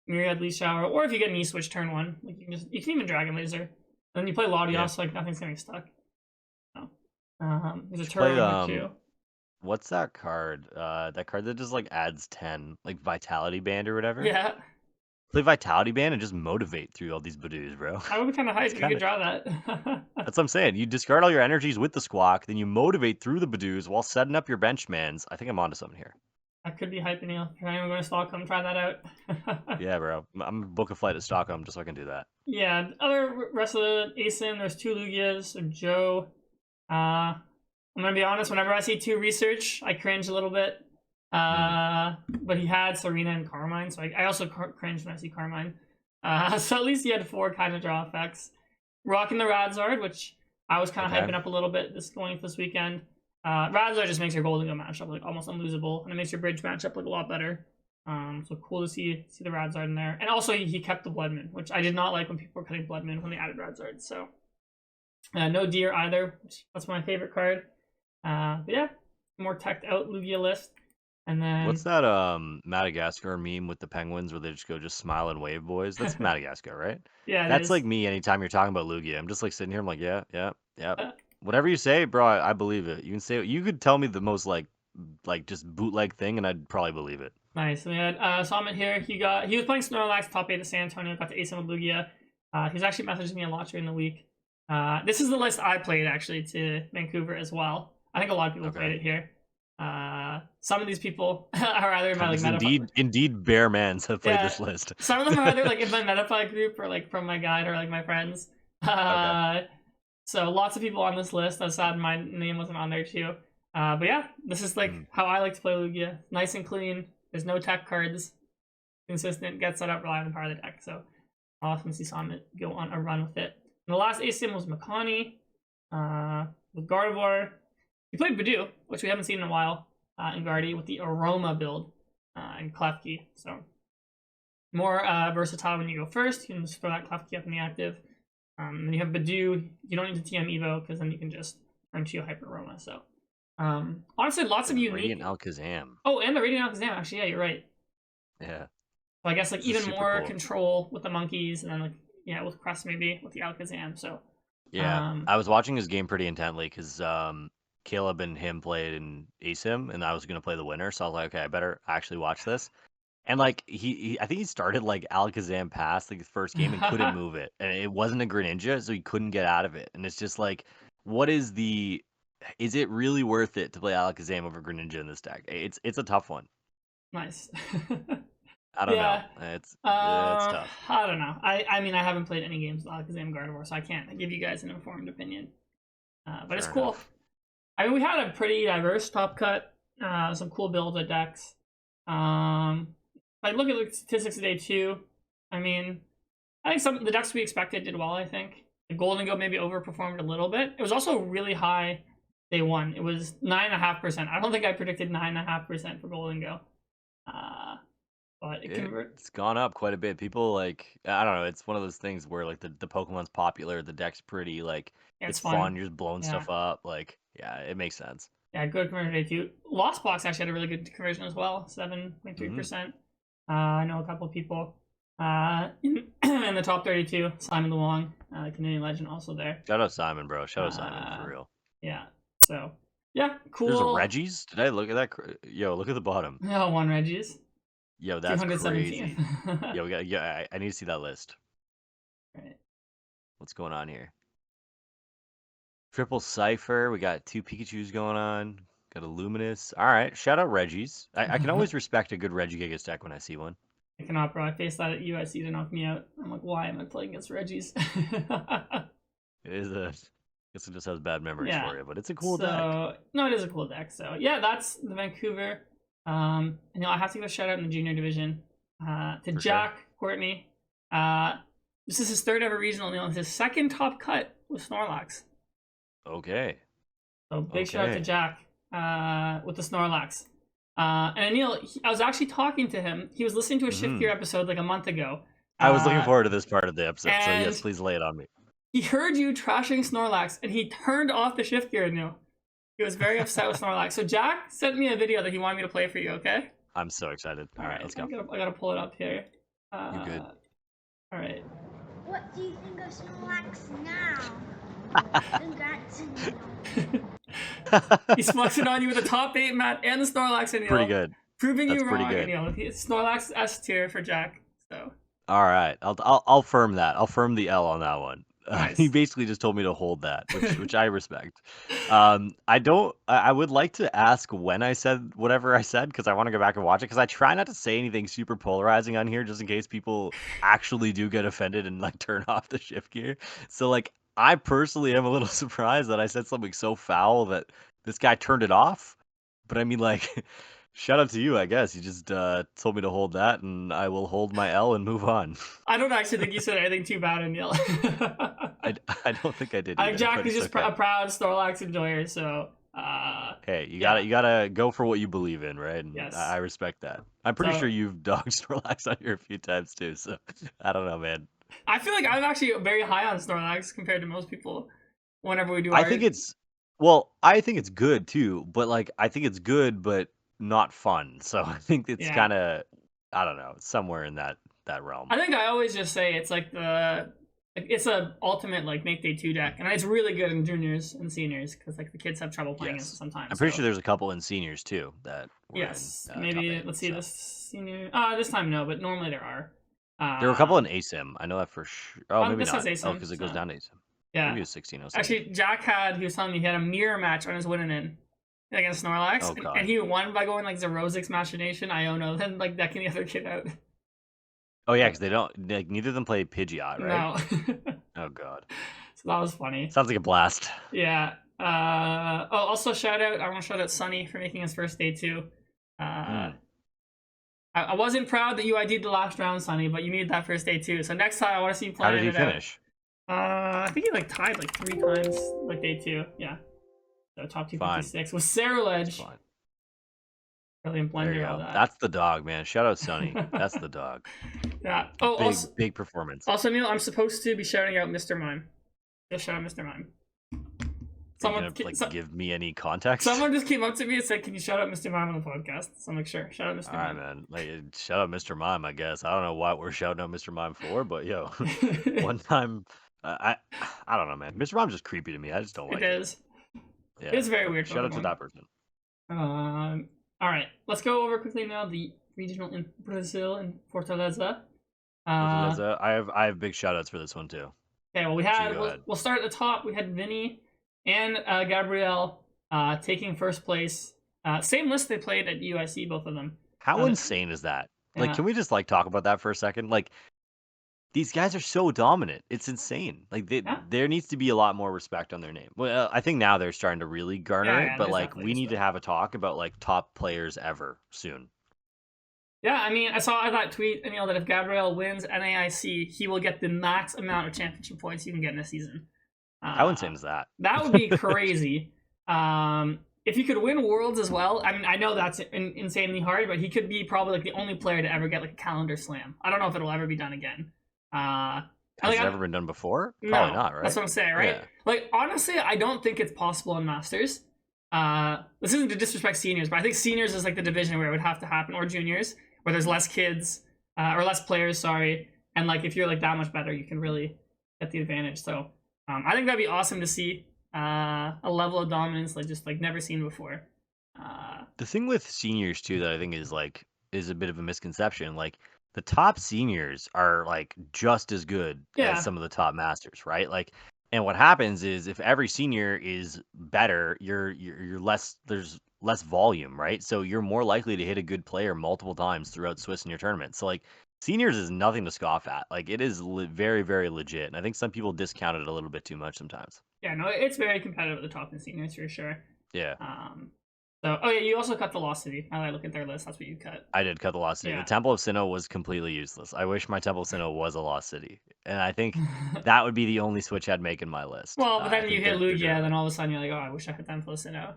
Myriad Leaf Shower, or if you get an E-Switch turn 1, like you can even Dragon Laser. And then you play Latios, Yeah. so like nothing's getting stuck. So, there's a Should Turo play in here too. what's that card? That card that just like adds 10, like Vitality Band or whatever. Yeah, Play Vitality Band and just motivate through all these Badoos, bro. I would be kind of hyped It's if you kind could of draw that. that's what I'm saying. You discard all your energies with the Squawk, then you motivate through the Badoos while setting up your benchmans. I think I'm onto something here. That could be hype, Anil. If you're anyone going to Stockholm, try that out. Yeah, bro. I'm gonna book a flight to Stockholm just so I can do that. Yeah, other rest of the ASIN, there's 2 Lugias, so Joe. I'm gonna be honest, whenever I see 2 research, I cringe a little bit. But he had Serena and Carmine, so I also cringe when I see Carmine. So at least he had 4 kind of draw effects. Rocking the Radzard, which I was kind of hyping up a little bit this weekend. Radzard just makes your Golden Go matchup like almost unlosable, and it makes your Bridge matchup look a lot better. So cool to see the Radzard in there, and also he kept the Bloodmoon, which I did not like when people were cutting Bloodmoon when they added Radzard. So no Deer either, which that's my favorite card. But yeah, more teched out Lugia list, and then What's that Madagascar meme with the penguins where they just go just smile and wave, boys? That's Madagascar, right? yeah, it That's is. like me anytime you're talking about Lugia. I'm just like sitting here, I'm like, yeah, yeah, yeah. Whatever you say, bro, I believe it. You can say you could tell me the most like just bootleg thing and I'd probably believe it. Nice. We had Salmon here. He was playing Snorlax top 8 of San Antonio, got to ace him with Lugia. He was actually messaging me a lot during the week. This is the list I played actually to Vancouver as well. I think a lot of people played it here. Some of these people are either in my like indeed bear mans have played this list. Some of them are either like in my Metaply group or like from my guide or like my friends. So lots of people on this list. I was sad my name wasn't on there too. But yeah, this is like how I like to play Lugia. Nice and clean. There's no tech cards. Consistent, get set up, rely on the power of the deck. So awesome to see Summit go on a run with it. And the last ASIM was Makani with Gardevoir. He played Badoo, which we haven't seen in a while, in Guardy with the Aroma build and Klefki. So more versatile when you go first. You can just throw that Klefki up in the active. Then you have Badoo. You don't need to TM Evo because then you can just turn to Hyper Aroma. So honestly, lots of unique. Radiant Alakazam. Oh, and the Radiant Alakazam. Actually, yeah, you're right. Yeah. So I guess like even more cool. control with the monkeys, and then like with Crest maybe with the Alakazam. So yeah, I was watching his game pretty intently because Caleb and him played in ASIM, and I was gonna play the winner, so I was like, okay, I better actually watch this. And like I think he started like Alakazam Pass like the first game and couldn't move it, and it wasn't a Greninja, so he couldn't get out of it. And it's just like, is it really worth it to play Alakazam over Greninja in this deck? It's a tough one. Nice. I don't know. It's tough. I don't know. I mean, I haven't played any games because I'm Gardevoir, so I can't give you guys an informed opinion. But it's Fair cool. enough. I mean, we had a pretty diverse top cut. Some cool builds of decks. Like look at the statistics of day 2. I mean, I think some of the decks we expected did well. I think the Golden Goat maybe overperformed a little bit. It was also really high day 1. It was 9.5%. I don't think I predicted 9.5% for Golden Go. But it's gone up quite a bit. People like, I don't know. It's one of those things where like the Pokemon's popular, the deck's pretty, like it's fun. You're just blowing stuff up. Like, yeah, it makes sense. Yeah, good conversion day 2. Lost Box actually had a really good conversion as well, 7.3%. I know a couple of people in the top 32. Simon the Wong, Canadian legend, also there. Shout out Simon, bro. Shout out Simon for real. Yeah. So yeah, cool. There's a Reggie's. Did I look at that? Yo, look at the bottom. Oh, 1 Reggie's. Yo, that's crazy. Yo, I need to see that list. Right. What's going on here? Triple Cipher. We got 2 Pikachus going on. Got a Luminous. All right. Shout out Reggie's. I can always respect a good Regigigas deck when I see one. I cannot, bro. I faced that at USC to knock me out. I'm like, why am I playing against Reggie's? It is a... I guess it just has bad memories for you, but it's a cool deck. No, it is a cool deck. So yeah, that's the Vancouver. And I have to give a shout out in the junior division to Jack Courtney. This is his 3rd ever regional. His 2nd top cut with Snorlax. Okay. So big shout out to Jack with the Snorlax. And Anil, I was actually talking to him. He was listening to a Shift Gear episode like a month ago. I was looking forward to this part of the episode. So yes, please lay it on me. He heard you trashing Snorlax, and he turned off the Shift Gear, Anil. He was very upset with Snorlax. So Jack sent me a video that he wanted me to play for you, okay? I'm so excited. All right, let's go. I gotta pull it up here. You good? All right. What do you think of Snorlax now? Congrats, Anil. He's flexing on you with the top 8 mat and the Snorlax, Anil. Pretty good. Proving you wrong, Anil. Snorlax S tier for Jack. So. All right, I'll firm that. I'll firm the L on that one. Nice. He basically just told me to hold that, which I respect. I would like to ask when I said whatever I said, because I want to go back and watch it, because I try not to say anything super polarizing on here, just in case people actually do get offended and like turn off the Shift Gear. So like, I personally am a little surprised that I said something so foul that this guy turned it off. But I mean, like, shout out to you, I guess. You just told me to hold that, and I will hold my L and move on. I don't actually think you said anything too bad, Anil. I don't think I did. Either, Jack is just a proud Snorlax enjoyer, so. Hey, you gotta go for what you believe in, right? And yes. I respect that. I'm pretty sure you've dogged Snorlax on here a few times too, so I don't know, man. I feel like I'm actually very high on Snorlax compared to most people. Whenever we do, I think it's good too, but like I think it's good, but not fun. So I think it's kind of, I don't know, somewhere in that realm. I think I always just say it's like it's a ultimate like make day 2 deck, and it's really good in juniors and seniors because like the kids have trouble playing it sometimes. I'm pretty sure there's a couple in seniors too that. Maybe let's see this senior. This time no, but normally there are. There were a couple in ASIM. I know that for sure. Oh, maybe not. ASIM, because it goes down to ASIM. Yeah. Maybe it was 16. Actually, Jack he was telling me he had a mirror match on his winning in against Snorlax, and he won by going like Zerozix, Machination, Iono, then like decking the other kid out. Oh yeah, because they don't like neither of them play Pidgeot, right? No. Oh god. So that was funny. Sounds like a blast. Yeah. Also I want to shout out Sunny for making his first day 2. I wasn't proud that you ID'd the last round, Sunny, but you needed that first day 2. So next time I want to see you playing. How did he finish? I think he like tied like 3 times like day 2. Yeah. So top 256 with Cerulege. Brilliant blender, all that. That's the dog, man. Shout out Sunny. That's the dog. Yeah. Big performance. Also, Neil, I'm supposed to be shouting out Mr. Mime. Just shout out Mr. Mime. Someone give me any context. Someone just came up to me and said, "Can you shout out Mr. Mime on the podcast?" So I'm like, "Sure, shout out Mr. Mime." All right, man. Like, shout out Mr. Mime, I guess. I don't know what we're shouting out Mr. Mime for, but yo, one time, I don't know, man. Mr. Mime's just creepy to me. I just don't like it. It is. Yeah. It's very weird. Shout out to that person. All right, let's go over quickly now the regional in Brazil in Fortaleza. Fortaleza. I have big shout outs for this one too. Okay, well we'll start at the top. We had Vinny and Gabrielle taking first place. Same list they played at UIC, both of them. How insane is that? Like, Yeah. can we just like talk about that for a second? Like, these guys are so dominant. It's insane. Like, Yeah. there needs to be a lot more respect on their name. Well, I think now they're starting to really garner it, Yeah, but there's like, definitely we need to respect. have a talk about like top players ever soon. Yeah, I mean, I saw that tweet, Anil, that if Gabriel wins NAIC, he will get the max amount of championship points you can get in a season. How insane is that? That would be crazy. If he could win Worlds as well, I mean, I know that's insanely hard, but he could be probably like the only player to ever get like a calendar slam. I don't know if it'll ever be done again. Has it ever been done before? No, Probably not, right? that's what I'm saying, right? Yeah. Like, honestly, I don't think it's possible in Masters. This isn't to disrespect seniors, but I think seniors is like the division where it would have to happen, or juniors, where there's less kids, or less players, sorry. And like, if you're like that much better, you can really get the advantage. So I think that'd be awesome to see a level of dominance like just like never seen before. The thing with seniors too that I think is a bit of a misconception. Like, the top seniors are like just as good Yeah. as some of the top masters, right? Like, and what happens is if every senior is better, you're less there's less volume, right? So you're more likely to hit a good player multiple times throughout Swiss in your tournament. So like, seniors is nothing to scoff at. Like, it is very, very legit, and I think some people discount it a little bit too much sometimes. Yeah, no, it's very competitive at the top in seniors for sure. Yeah. So, oh yeah, you also cut the Lost City. Now that I look at their list, that's what you cut. I did cut the Lost City. Yeah. The Temple of Sinnoh was completely useless. I wish my Temple of Sinnoh was a Lost City, and I think that would be the only switch I'd make in my list. Well, but I then you think hit they're Lugia, then all of a sudden you're like, oh, I wish I had Temple of Sinnoh.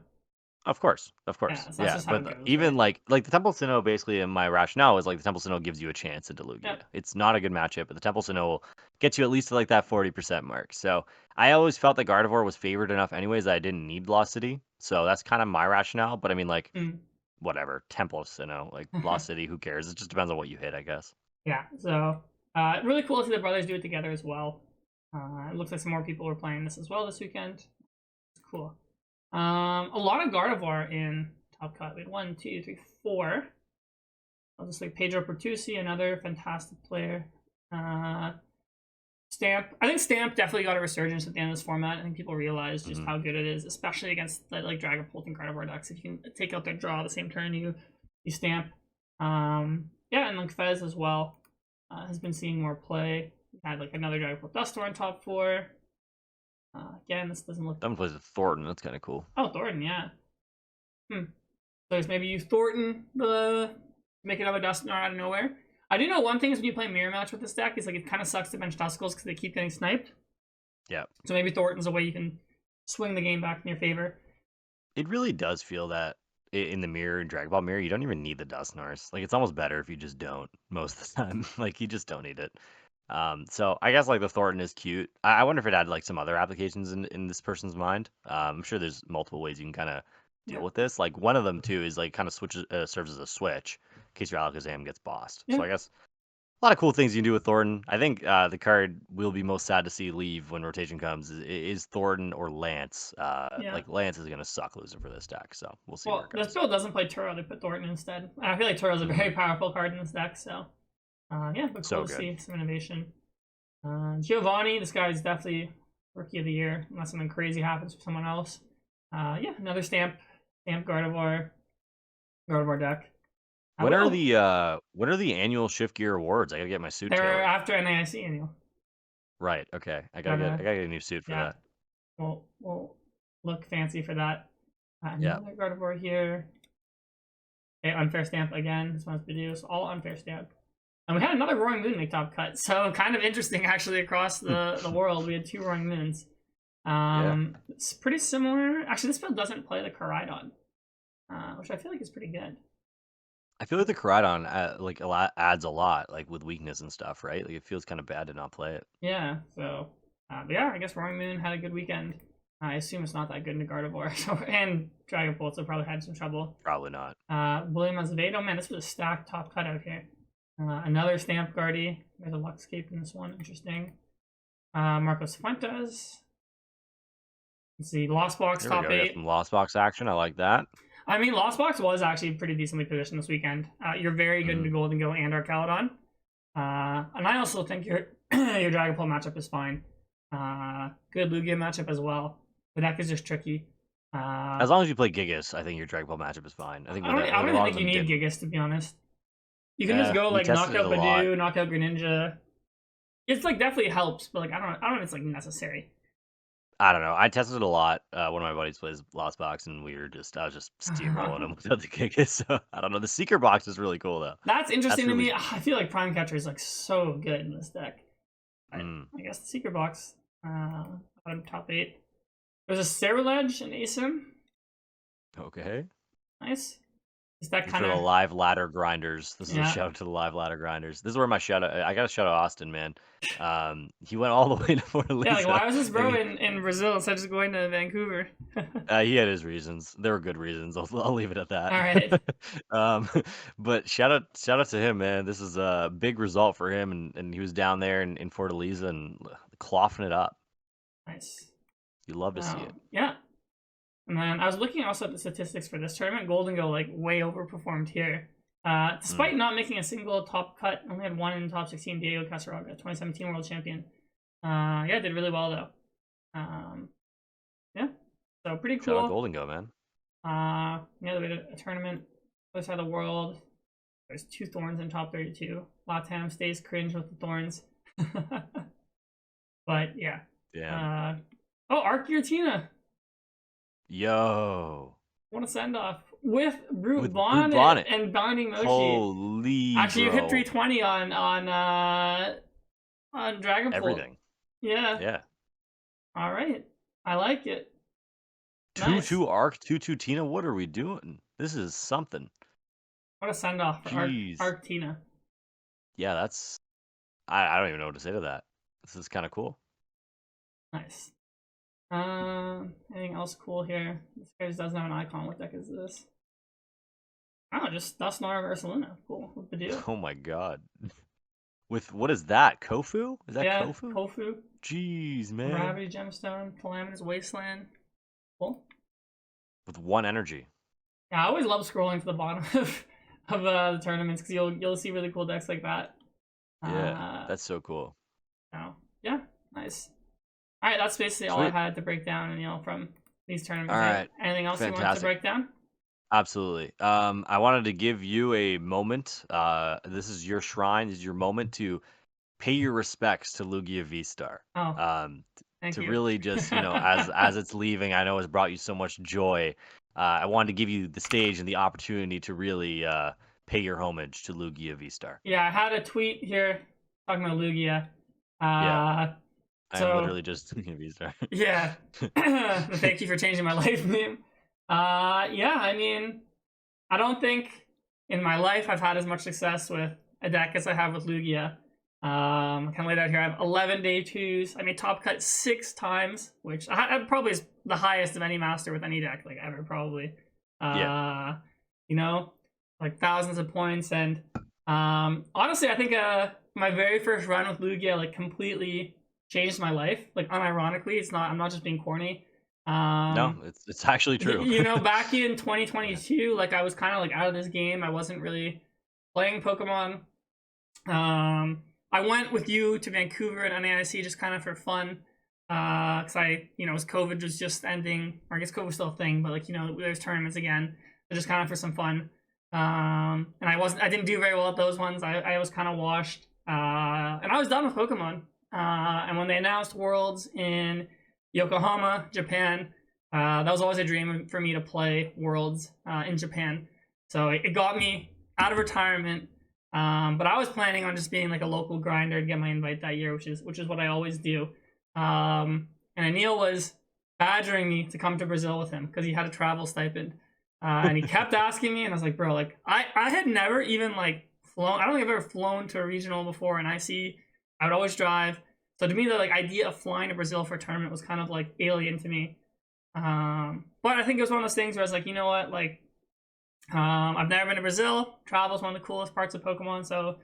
Of course, Yeah, so that's just how but it goes, even right? like the Temple of Sinnoh, basically, in my rationale is like the Temple of Sinnoh gives you a chance into Lugia. Yep. It's not a good matchup, but the Temple of Sinnoh will get you at least to like that 40% mark. So I always felt that Gardevoir was favored enough, anyways, that I didn't need Lost City. So that's kind of my rationale. But I mean, like, whatever, Temple of Sinnoh, like Lost City, who cares? It just depends on what you hit, I guess. Yeah, so really cool to see the brothers do it together as well. It looks like some more people were playing this as well this weekend. It's cool. A lot of Gardevoir in Top Cut. We had 1, 2, 3, 4. I'll just like Pedro Pertusi, another fantastic player. Stamp. I think Stamp definitely got a resurgence at the end of this format. I think people realize just how good it is, especially against like Dragapult and Gardevoir decks. If you can take out their draw the same turn you Stamp. Yeah, and like Fez as well has been seeing more play. We had like another Dragapult Dustor in top 4. Again, this doesn't look. Someone plays with Thornton. That's kind of cool. Oh, Thornton, yeah. So just maybe use Thornton to make another Dusknoir out of nowhere. I do know one thing is when you play Mirror Match with this deck, is like it kind of sucks to bench Duscles because they keep getting sniped. Yeah. So maybe Thornton's a way you can swing the game back in your favor. It really does feel that in the mirror, in Dragon Ball Mirror, you don't even need the Dusknars. Like, it's almost better if you just don't most of the time. Like, you just don't need it. So I guess like the Thornton is cute. I wonder if it had like some other applications in this person's mind. I'm sure there's multiple ways you can kind of deal with this. Like, one of them too is like kind of serves as a switch in case your Alakazam gets bossed. So I guess a lot of cool things you can do with Thornton. I think the card we'll be most sad to see leave when rotation comes is Thornton or Lance. Like, Lance is going to suck losing for this deck, so we'll see where it goes. This build doesn't play Turo, they put Thornton instead. I feel like Turo's a very powerful card in this deck, so yeah, but cool to see some innovation. Giovanni, this guy is definitely Rookie of the Year, unless something crazy happens for someone else. Yeah, another Stamp Gardevoir deck. When are the annual Shift Gear awards? I gotta get my suit. They're after NAIC annual. Right. Okay. I gotta get a new suit for that. We'll look fancy for that. Another Gardevoir here. Okay, unfair Stamp again. This one's videos. All unfair Stamp. And we had another Roaring Moon make top cut. So kind of interesting actually across the world. We had 2 Roaring Moons. It's pretty similar. Actually, this build doesn't play the Koraidon, which I feel like is pretty good. I feel like the Koraidon like adds a lot, like with weakness and stuff, right? Like, it feels kind of bad to not play it. Yeah. So, but yeah, I guess Roaring Moon had a good weekend. I assume it's not that good in the Gardevoir. And Dragapult, so probably had some trouble. Probably not. William Azevedo, man, this was a stacked top cut out here. Another Stamp Guardy. There's a Luxcape in this one. Interesting. Marcos Fuentes. Let's see. Lost Box There top we go. 8. Some Lost Box action. I like that. I mean, Lost Box was actually pretty decently positioned this weekend. You're very good into Golden Go and Arcaladon. And I also think your Dragapult matchup is fine. Good Lugia matchup as well. The deck is just tricky. As long as you play Gigas, I think your Dragapult matchup is fine. I think I don't even think you need Gigas, to be honest. You can just go We like tested it knockout a lot. Badoo, knockout Greninja. It's like definitely helps, but like I don't know if it's like necessary. I don't know. I tested it a lot. One of my buddies plays Lost Box, and I was just steamrolling him without the kick. So I don't know. The Seeker Box is really cool though. That's interesting to really me. I feel like Prime Catcher is like so good in this deck. Mm. I guess the Seeker Box. Bottom top 8. There's a Cerulege and Asim. Okay. Nice. Is that For kind the of live ladder grinders. This is a Yeah. shout out to the live ladder grinders. This is where my shout out. I got to shout out Austin, man. He went all the way to Fortaleza. yeah? Like why was this bro and in Brazil instead of just going to Vancouver? he had his reasons. They were good reasons. I'll leave it at that. All right. But shout out to him, man. This is a big result for him, and he was down there in Fortaleza and clothing it up. Nice. You love to see it. Yeah. And then I was looking also at the statistics for this tournament. Golden Go like way overperformed here. Despite not making a single top cut, only had one in the top 16. Diego Casaraga, 2017 world champion. Yeah, did really well though. Yeah, so pretty cool. Shout out Golden Go, man. Yeah, we did a tournament other side of the world. There's 2 Thorns in top 32. Latam stays cringe with the Thorns. But yeah. Yeah. Oh, Arc Giratina. Yo. What a send off with Brute With Brute Bonnet, Bonnet. and Binding Moshi. Holy Actually, you hit bro. 320 on Dragapult. Everything. Yeah. Yeah. All right. I like it. 2-2 Arc, 2-2 Tina. What are we doing? This is something. What a send off for Arc Tina. Yeah, that's. I don't even know what to say to that. This is kind of cool. Nice. Anything else cool here? This guy just doesn't have an icon. What deck is this? Oh, just Dusknoir versus Luna. Cool. With the deal. Oh my god. With what is that? Kofu? Is that yeah, Kofu? Kofu. Jeez, man. Gravity Gemstone, Calamitous Wasteland. Cool. With 1 energy. Yeah, I always love scrolling to the bottom of the tournaments because you'll see really cool decks like that. Yeah, that's so cool. So yeah, nice. All right, that's basically all I had to break down, and from these tournaments. All right. Anything else you wanted to break down? Absolutely. I wanted to give you a moment. This is your shrine. This is your moment to pay your respects to Lugia V-Star. Oh, thank you. Really just, as it's leaving, I know it's brought you so much joy. I wanted to give you the stage and the opportunity to really pay your homage to Lugia V-Star. Yeah, I had a tweet here talking about Lugia. Yeah. So, I'm literally just V-Star. Yeah. Thank you for changing my life name. Yeah, I mean, I don't think in my life I've had as much success with a deck as I have with Lugia. I kind of laid out here. I have 11 day 2s. I made top cut 6 times, which I probably is the highest of any master with any deck, like ever, probably. Like thousands of points. And honestly, I think my very first run with Lugia like completely changed my life. Like unironically, I'm not just being corny. No, it's actually true. Back in 2022, like I was kind of like out of this game. I wasn't really playing Pokemon. I went with you to Vancouver and NAIC just kind of for fun. Because as COVID was just ending, or I guess COVID was still a thing, but there's tournaments again. So just kind of for some fun. And I didn't do very well at those ones. I was kind of washed. And I was done with Pokemon. And when they announced Worlds in Yokohama, Japan, that was always a dream for me to play Worlds in Japan. So it got me out of retirement. But I was planning on just being like a local grinder to get my invite that year, which is what I always do. And Anil was badgering me to come to Brazil with him because he had a travel stipend. And he kept asking me, and I was like, bro, like I had never even like flown. I don't think I've ever flown to a regional before, and I would always drive. So to me, the like idea of flying to Brazil for a tournament was kind of like alien to me. But I think it was one of those things where I was like, you know what, like I've never been to Brazil. Travel is one of the coolest parts of Pokemon, so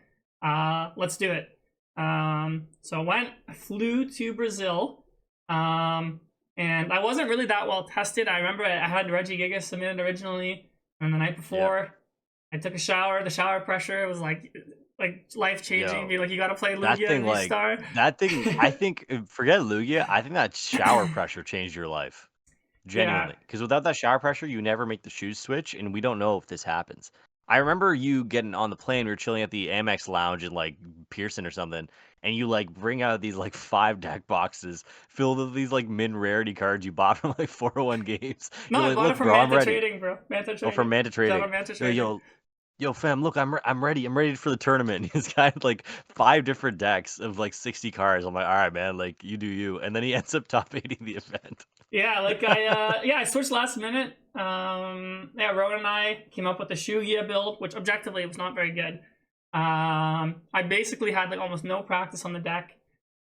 let's do it. So I flew to Brazil, and I wasn't really that well tested. I remember I had Reggie Gigas submitted originally, and the night before, I took a shower. The shower pressure was like life changing. Be like, you gotta play Lugia and V-Star. That thing, I think, forget Lugia. I think that shower pressure changed your life. Genuinely, because without that shower pressure, you never make the shoes switch, and we don't know if this happens. I remember you getting on the plane. We were chilling at the Amex lounge in like Pearson or something, and you like bring out these like 5 deck boxes filled with these like min rarity cards you bought from like 401 games. No, You're I like, bought it look, from bro, I'm Manta ready. Trading, bro. Manta Oh, from Trading. Manta Shout Trading. out Manta You're like, Trading. yo, fam, look, I'm ready. I'm ready for the tournament. This guy had like 5 different decks of like 60 cards. I'm like, all right, man, like you do you. And then he ends up top 8ing the event. Yeah, like I switched last minute. Yeah, Rowan and I came up with the Lugia build, which objectively was not very good. I basically had like almost no practice on the deck.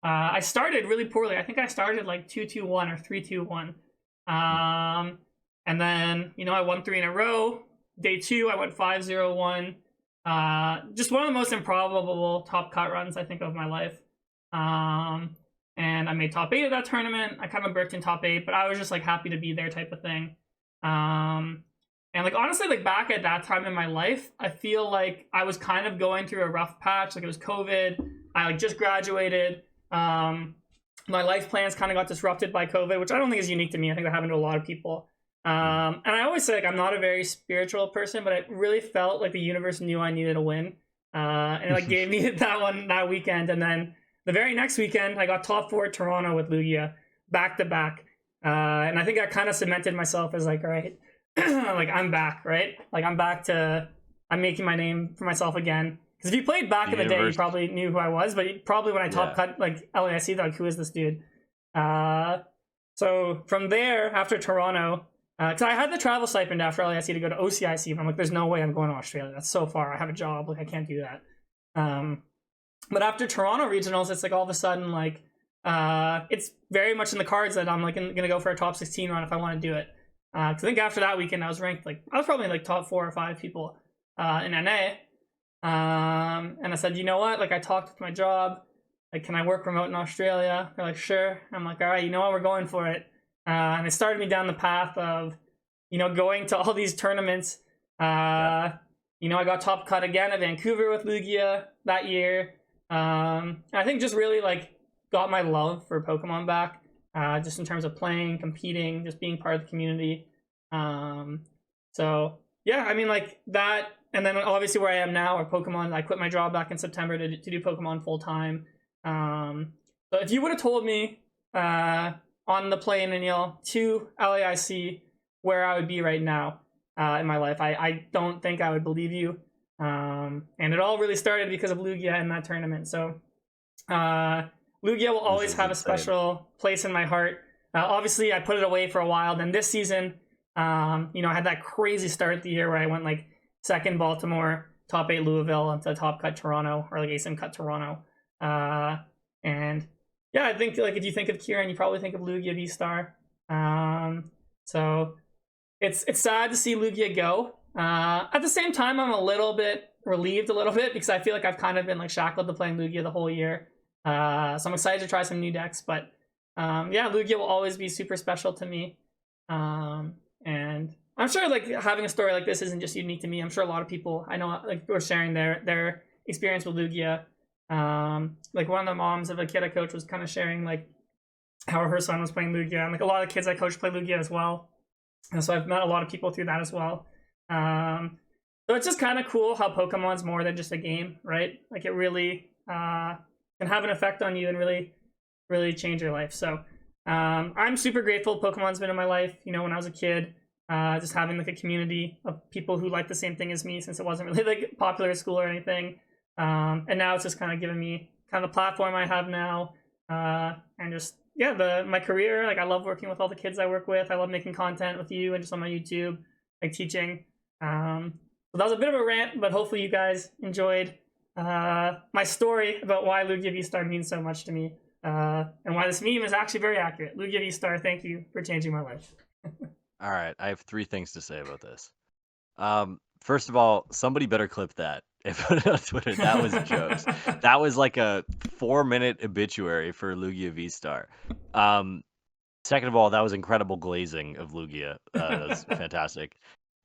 I started really poorly. I think I started like 2-2-1 or 3-2-1. And then, I won 3 in a row. Day 2, I went 5-0-1. Just one of the most improbable top cut runs I think of my life. And I made top 8 of that tournament. I kind of burst in top 8, but I was just like happy to be there type of thing. And like honestly, like back at that time in my life, I feel like I was kind of going through a rough patch. Like it was COVID. I like just graduated. My life plans kind of got disrupted by COVID, which I don't think is unique to me. I think that happened to a lot of people. And I always say like I'm not a very spiritual person, but it really felt like the universe knew I needed a win. And it like gave me that weekend. And then the very next weekend, I got top 4 at Toronto with Lugia back to back. And I think I kind of cemented myself as like, all right, like I'm back, right? Like I'm making my name for myself again. Because if you played back in the day, you probably knew who I was, but probably when I top cut like LASC, like who is this dude? So from there, after Toronto, because I had the travel stipend after LASC to go to OCIC, but I'm like, there's no way I'm going to Australia. That's so far. I have a job, like I can't do that. But after Toronto regionals, it's like all of a sudden like it's very much in the cards that I'm like gonna go for a top 16 run if I want to do it. I think after that weekend, I was ranked like I was probably like top 4 or 5 people in Aneil. And I said, you know what? Like I talked with my job. Like, can I work remote in Australia? They're like, sure. I'm like, all right, you know what? We're going for it. And it started me down the path of, going to all these tournaments. I got top cut again at Vancouver with Lugia that year. I think just really like got my love for Pokemon back. Just in terms of playing, competing, just being part of the community. So yeah, I mean like that, and then obviously where I am now, or Pokemon, I quit my job back in September to do Pokemon full time. So if you would have told me on the plane, Anil, to LAIC where I would be right now in my life, I don't think I would believe you. And it all really started because of Lugia in that tournament. So Lugia will always have a special place in my heart. Obviously, I put it away for a while. Then this season, I had that crazy start of the year where I went like second Baltimore, top 8 Louisville, into top cut Toronto, or like ASIM cut Toronto. And yeah, I think like if you think of Ciaran, you probably think of Lugia V-Star. So it's sad to see Lugia go. At the same time, I'm a little bit relieved because I feel like I've kind of been like shackled to playing Lugia the whole year. So I'm excited to try some new decks, but yeah, Lugia will always be super special to me. And I'm sure like having a story like this isn't just unique to me. I'm sure a lot of people I know like were sharing their experience with Lugia. Like one of the moms of a kid I coach was kind of sharing like how her son was playing Lugia, and like a lot of kids I coach play Lugia as well. And so I've met a lot of people through that as well. So it's just kind of cool how Pokemon's more than just a game, right? Like it really can have an effect on you and really, really change your life. So I'm super grateful Pokemon's been in my life. When I was a kid, just having like a community of people who like the same thing as me, since it wasn't really like popular at school or anything. And now it's just kind of given me kind of the platform I have now, and just my career. Like I love working with all the kids I work with. I love making content with you and just on my YouTube, like teaching. So that was a bit of a rant, but hopefully you guys enjoyed my story about why Lugia V-Star means so much to me, and why this meme is actually very accurate. Lugia V-Star, thank you for changing my life. All right, I have 3 things to say about this. First of all, somebody better clip that and put it on Twitter. That was jokes. That was like a 4-minute obituary for Lugia V-Star. Second of all, that was incredible glazing of Lugia. That's fantastic.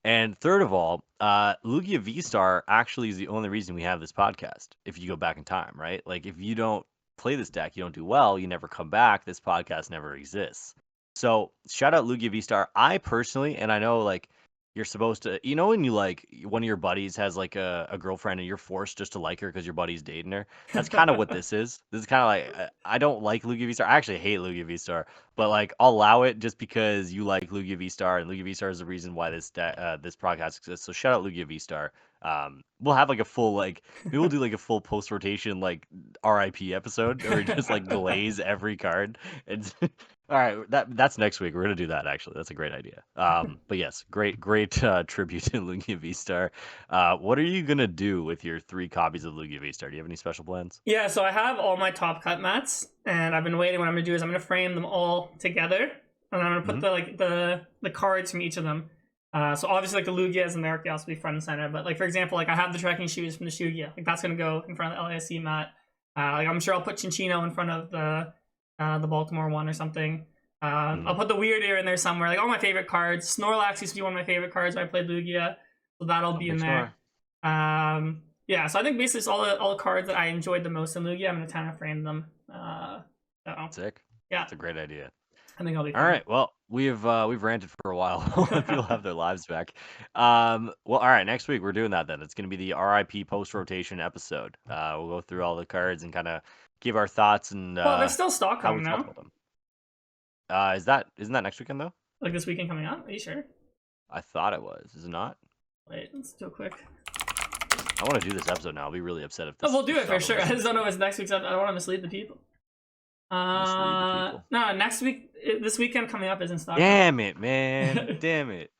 And third of all, Lugia V-Star actually is the only reason we have this podcast. If you go back in time, right? Like if you don't play this deck, you don't do well, you never come back, this podcast never exists. So shout out Lugia V-Star. I personally, and I know like you're supposed to, you know, when you like one of your buddies has like a girlfriend and you're forced just to like her because your buddy's dating her. That's kind of what this is. This is kind of like I don't like Lugia V Star. I actually hate Lugia V Star, but like I'll allow it just because you like Lugia V Star, and Lugia V Star is the reason why this podcast exists. So shout out Lugia V Star. We'll have like a full like maybe we'll do like a full post rotation like RIP episode or just like glaze every card. And all right, that's next week. We're gonna do that actually. That's a great idea. But yes, great tribute to Lugia V Star. What are you gonna do with your 3 copies of Lugia V Star? Do you have any special plans? Yeah, so I have all my top cut mats, and I've been waiting. What I'm gonna do is I'm gonna frame them all together, and I'm gonna put the cards from each of them. So obviously like the Lugias and the Arceus will be front and center, but like for example, like I have the trekking shoes from the Shugia, like that's gonna go in front of the LASC mat. Like I'm sure I'll put Chinchino in front of the Baltimore one or something. I'll put the Weird Ear in there somewhere. Like all my favorite cards. Snorlax used to be one of my favorite cards when I played Lugia, so that'll be in there. Yeah, so I think basically it's all the cards that I enjoyed the most in Lugia. I'm gonna kind of frame them. So Sick. yeah, That's a great idea. I think I'll be All fine. right. Well, we've ranted for a while. People have their lives back. Well, all right. Next week we're doing that then. It's going to be the RIP post rotation episode. We'll go through all the cards and kind of give our thoughts and Well, there's still stock how we coming felt out. about them. Isn't that next weekend though? Like this weekend coming up? Are you sure? I thought it was. Is it not? Wait, let's do it quick. I want to do this episode now. I'll be really upset if this. Oh, we'll do if it for Strava sure. I listens. just don't know if it's next week's episode. I don't want to mislead the people. people. No, next week, this weekend coming up isn't stock. Damn it, man. Damn it.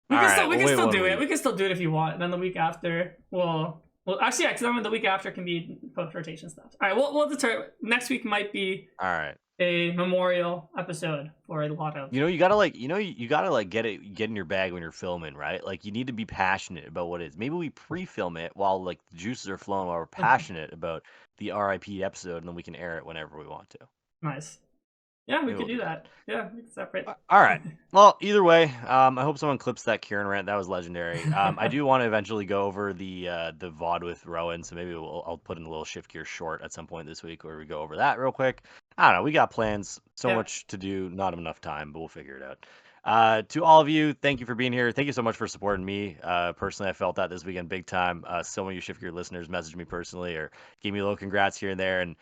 We All can right, still, we we'll can wait still 1 do it. week. We can still do it if you want. Then the week after, well, actually, yeah, because the week after can be post rotation stuff. All right, we'll determine. Next week might be All right. a memorial episode for a lot of. You gotta like, you gotta like get in your bag when you're filming, right? Like you need to be passionate about what it is. Maybe we pre-film it while like the juices are flowing, while we're passionate about the RIP episode, and then we can air it whenever we want to. Nice. Yeah, we Maybe could we'll do do that. Yeah, we can separate. All right. Well, either way, I hope someone clips that Ciaran rant. That was legendary. I do want to eventually go over the VOD with Rowan, so maybe I'll put in a little shift gear short at some point this week where we go over that real quick. I don't know. We got plans. So much to do. Not enough time, but we'll figure it out. To all of you, thank you for being here. Thank you so much for supporting me. Personally, I felt that this weekend big time. So many of you Shift Gear listeners messaged me personally or gave me a little congrats here and there. And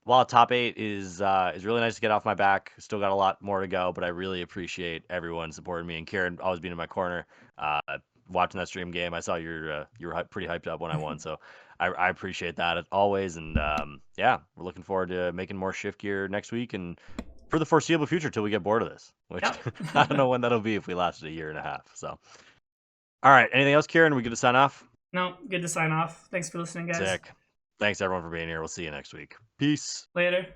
while top 8 is really nice to get off my back, still got a lot more to go. But I really appreciate everyone supporting me and Ciaran always being in my corner. Watching that stream game, I saw you were pretty hyped up when I won. So I appreciate that as always. And yeah, we're looking forward to making more Shift Gear next week and for the foreseeable future till we get bored of this, which I don't know when that'll be if we lasted a year and a half. So, all right. Anything else, Ciaran? We good to sign off? No, good to sign off. Thanks for listening, guys. Sick. Thanks everyone for being here. We'll see you next week. Peace. Later.